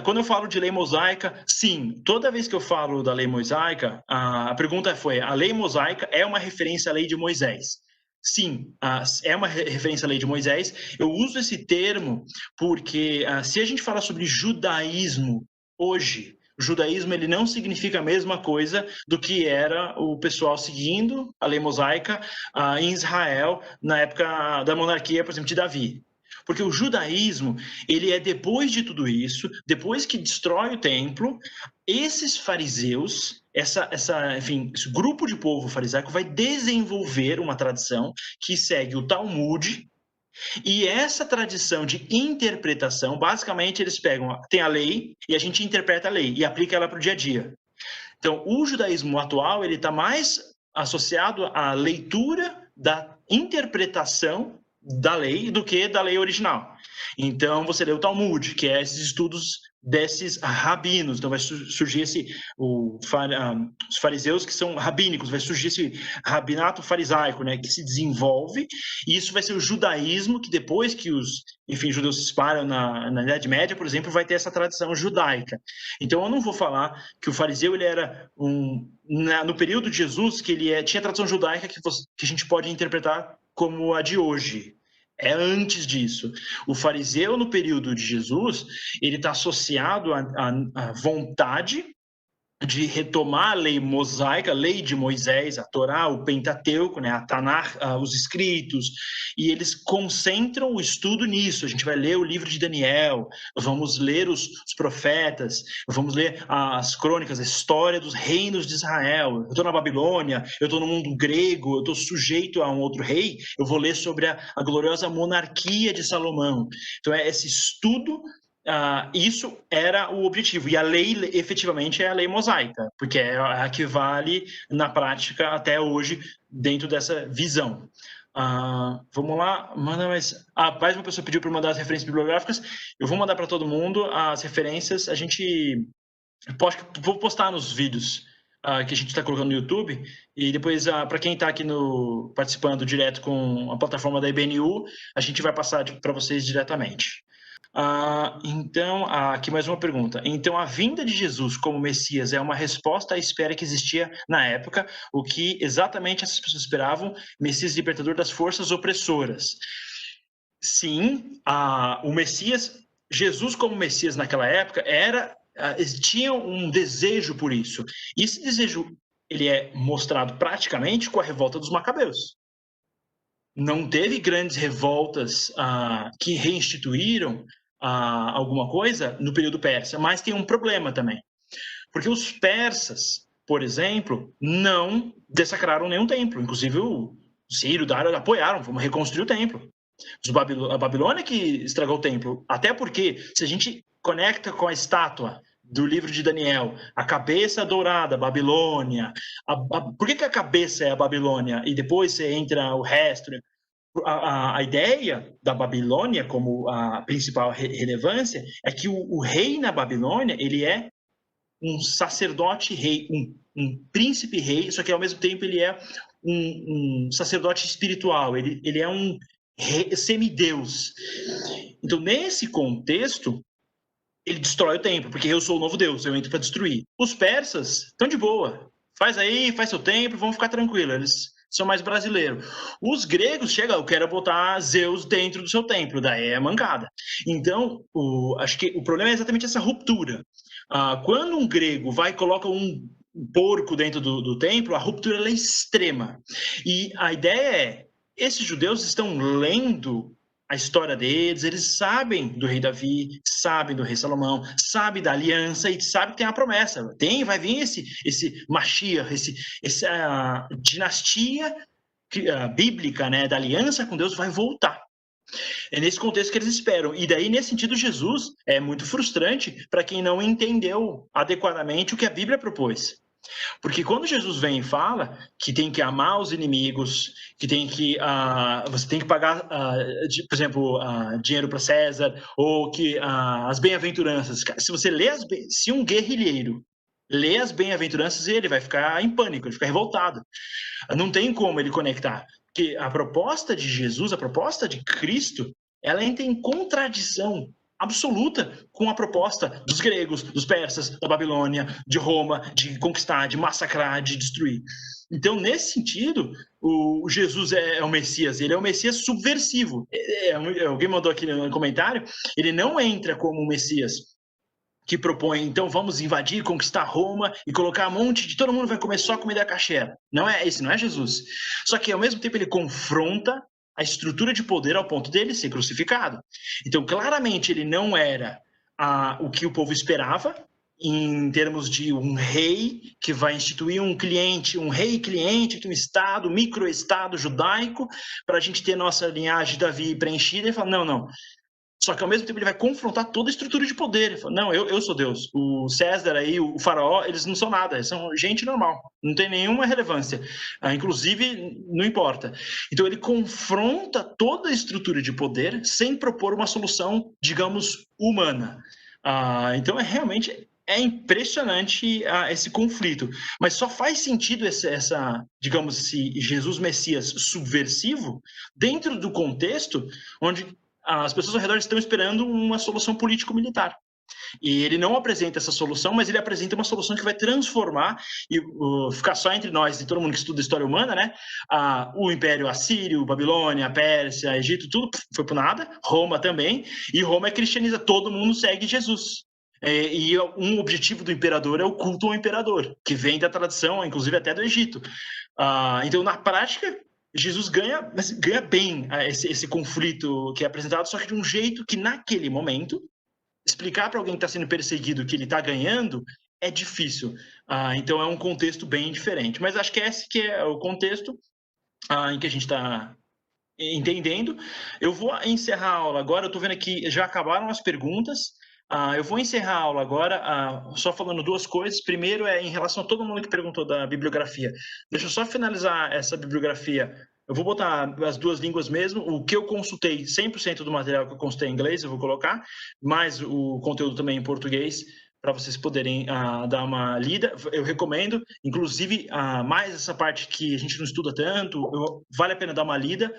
Quando eu falo de lei mosaica, sim, toda vez que eu falo da lei mosaica, a pergunta foi: a lei mosaica é uma referência à lei de Moisés? Sim, é uma referência à lei de Moisés. Eu uso esse termo porque se a gente fala sobre judaísmo hoje, o judaísmo ele não significa a mesma coisa do que era o pessoal seguindo a lei mosaica em Israel na época da monarquia, por exemplo, de Davi. Porque o judaísmo, ele é depois de tudo isso, depois que destrói o templo, esses fariseus, enfim, esse grupo de povo farisaico vai desenvolver uma tradição que segue o Talmud, e essa tradição de interpretação, basicamente eles pegam, tem a lei, e a gente interpreta a lei, e aplica ela para o dia a dia. Então, o judaísmo atual, ele está mais associado à leitura da interpretação da lei do que da lei original. Então, você lê o Talmud, que é esses estudos desses rabinos. Então, vai surgir os fariseus que são rabínicos, vai surgir esse rabinato farisaico, né, que se desenvolve, e isso vai ser o judaísmo, que depois que os judeus se espalham na Idade Média, por exemplo, vai ter essa tradição judaica. Então, eu não vou falar que o fariseu ele era no período de Jesus, que ele tinha tradição judaica que a gente pode interpretar como a de hoje. É antes disso. O fariseu, no período de Jesus, ele está associado à vontade de retomar a lei mosaica, a lei de Moisés, a Torá, o Pentateuco, né, a Tanakh, os escritos, e eles concentram o estudo nisso. A gente vai ler o livro de Daniel, vamos ler os profetas, vamos ler as crônicas, a história dos reinos de Israel. Eu estou na Babilônia, eu estou no mundo grego, eu estou sujeito a um outro rei, eu vou ler sobre a gloriosa monarquia de Salomão. Então, esse estudo. Isso era o objetivo, e a lei efetivamente é a lei mosaica, porque é a que vale na prática até hoje dentro dessa visão. Vamos lá, manda mais. Mais uma pessoa pediu para mandar as referências bibliográficas, eu vou mandar para todo mundo as referências, vou postar nos vídeos que a gente está colocando no YouTube, e depois, para quem está aqui participando direto com a plataforma da IBNU, a gente vai passar para vocês diretamente. Então, aqui mais uma pergunta. Então, a vinda de Jesus como Messias é uma resposta à espera que existia na época, o que exatamente essas pessoas esperavam, Messias libertador das forças opressoras. Sim, o Messias, Jesus como Messias naquela época, tinha um desejo por isso. E esse desejo ele é mostrado praticamente com a revolta dos Macabeus. Não teve grandes revoltas que reinstituíram alguma coisa no período persa, mas tem um problema também. Porque os persas, por exemplo, não dessacraram nenhum templo. Inclusive o Ciro, o Dário apoiaram, vamos reconstruir o templo. A Babilônia que estragou o templo. Até porque, se a gente conecta com a estátua do livro de Daniel, a cabeça dourada, Babilônia. Por que a cabeça é a Babilônia e depois você entra o resto? A ideia da Babilônia como a principal relevância é que o rei na Babilônia, ele é um sacerdote rei, um príncipe rei, só que ao mesmo tempo ele é um sacerdote espiritual, ele é um semideus. Então, nesse contexto, ele destrói o templo, porque eu sou o novo Deus, eu entro para destruir. Os persas estão de boa, faz aí, faz seu templo, vamos ficar tranquilos, eles são mais brasileiros. Os gregos chegam, eu quero botar Zeus dentro do seu templo, daí é mancada. Então, acho que o problema é exatamente essa ruptura. Quando um grego vai e coloca um porco dentro do templo, a ruptura é extrema. E a ideia é, esses judeus estão lendo a história deles, eles sabem do rei Davi, sabem do rei Salomão, sabem da aliança e sabem que tem a promessa. Vai vir esse Mashiach, essa dinastia bíblica, né, da aliança com Deus vai voltar. É nesse contexto que eles esperam. E daí, nesse sentido, Jesus é muito frustrante para quem não entendeu adequadamente o que a Bíblia propôs. Porque quando Jesus vem e fala que tem que amar os inimigos, que tem que você tem que pagar, por exemplo, dinheiro para César, ou que as bem-aventuranças. Se você lê se um guerrilheiro lê as bem-aventuranças, ele vai ficar em pânico, ele vai ficar revoltado. Não tem como ele conectar. Porque a proposta de Jesus, a proposta de Cristo, ela entra em contradição absoluta com a proposta dos gregos, dos persas, da Babilônia, de Roma, de conquistar, de massacrar, de destruir. Então, nesse sentido, o Jesus é o Messias, ele é o Messias subversivo. Alguém mandou aqui no comentário, ele não entra como o Messias que propõe, então vamos invadir, conquistar Roma e colocar um monte de... todo mundo vai comer só comida caché. Esse não é Jesus. Só que, ao mesmo tempo, ele confronta a estrutura de poder ao ponto dele ser crucificado. Então, claramente, ele não era o que o povo esperava, em termos de um rei que vai instituir um rei cliente, um estado, microestado judaico, para a gente ter nossa linhagem de Davi preenchida. Ele fala, não. Só que, ao mesmo tempo, ele vai confrontar toda a estrutura de poder. Ele fala, não, eu sou Deus. O César aí, o faraó, eles não são nada. Eles são gente normal. Não tem nenhuma relevância. Inclusive, não importa. Então, ele confronta toda a estrutura de poder sem propor uma solução, digamos, humana. Então, realmente é impressionante esse conflito. Mas só faz sentido digamos, esse Jesus Messias subversivo dentro do contexto onde as pessoas ao redor estão esperando uma solução político-militar. E ele não apresenta essa solução, mas ele apresenta uma solução que vai transformar, e ficar só entre nós e todo mundo que estuda história humana, né? O Império Assírio, Babilônia, Pérsia, Egito, tudo foi para nada, Roma também, e Roma é cristianiza, todo mundo segue Jesus. E um objetivo do imperador é o culto ao imperador, que vem da tradição, inclusive até do Egito. Então, na prática, Jesus ganha bem esse conflito que é apresentado, só que de um jeito que, naquele momento, explicar para alguém que está sendo perseguido que ele está ganhando é difícil. Então, é um contexto bem diferente. Mas acho que esse que é o contexto em que a gente está entendendo. Eu vou encerrar a aula agora. Eu estou vendo aqui, já acabaram as perguntas. Eu vou encerrar a aula agora só falando duas coisas. Primeiro é em relação a todo mundo que perguntou da bibliografia. Deixa eu só finalizar essa bibliografia. Eu vou botar as duas línguas mesmo. O que eu consultei, 100% do material que eu consultei em inglês, eu vou colocar, mais o conteúdo também em português, para vocês poderem dar uma lida. Eu recomendo, inclusive, mais essa parte que a gente não estuda tanto, vale a pena dar uma lida,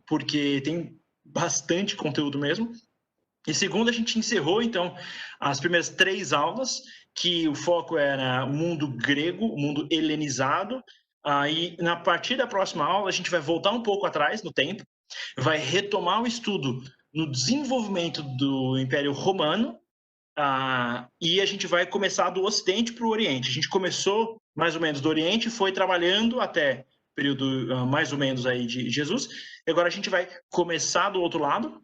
porque tem bastante conteúdo mesmo. E segundo, a gente encerrou, então, as primeiras 3 aulas, que o foco era o mundo grego, o mundo helenizado. E na partir da próxima aula, a gente vai voltar um pouco atrás no tempo, vai retomar o estudo no desenvolvimento do Império Romano, e a gente vai começar do Ocidente para o Oriente. A gente começou mais ou menos do Oriente, foi trabalhando até o período mais ou menos aí de Jesus, e agora a gente vai começar do outro lado,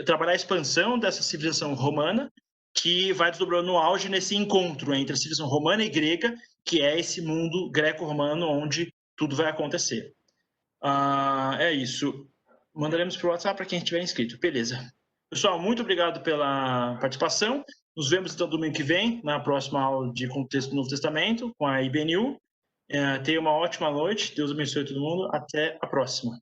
trabalhar a expansão dessa civilização romana, que vai desdobrando no auge nesse encontro entre a civilização romana e grega, que é esse mundo greco-romano onde tudo vai acontecer. É isso. Mandaremos para o WhatsApp para quem estiver inscrito. Beleza. Pessoal, muito obrigado pela participação. Nos vemos então domingo que vem, na próxima aula de contexto do Novo Testamento, com a IBNU. Tenha uma ótima noite. Deus abençoe todo mundo. Até a próxima.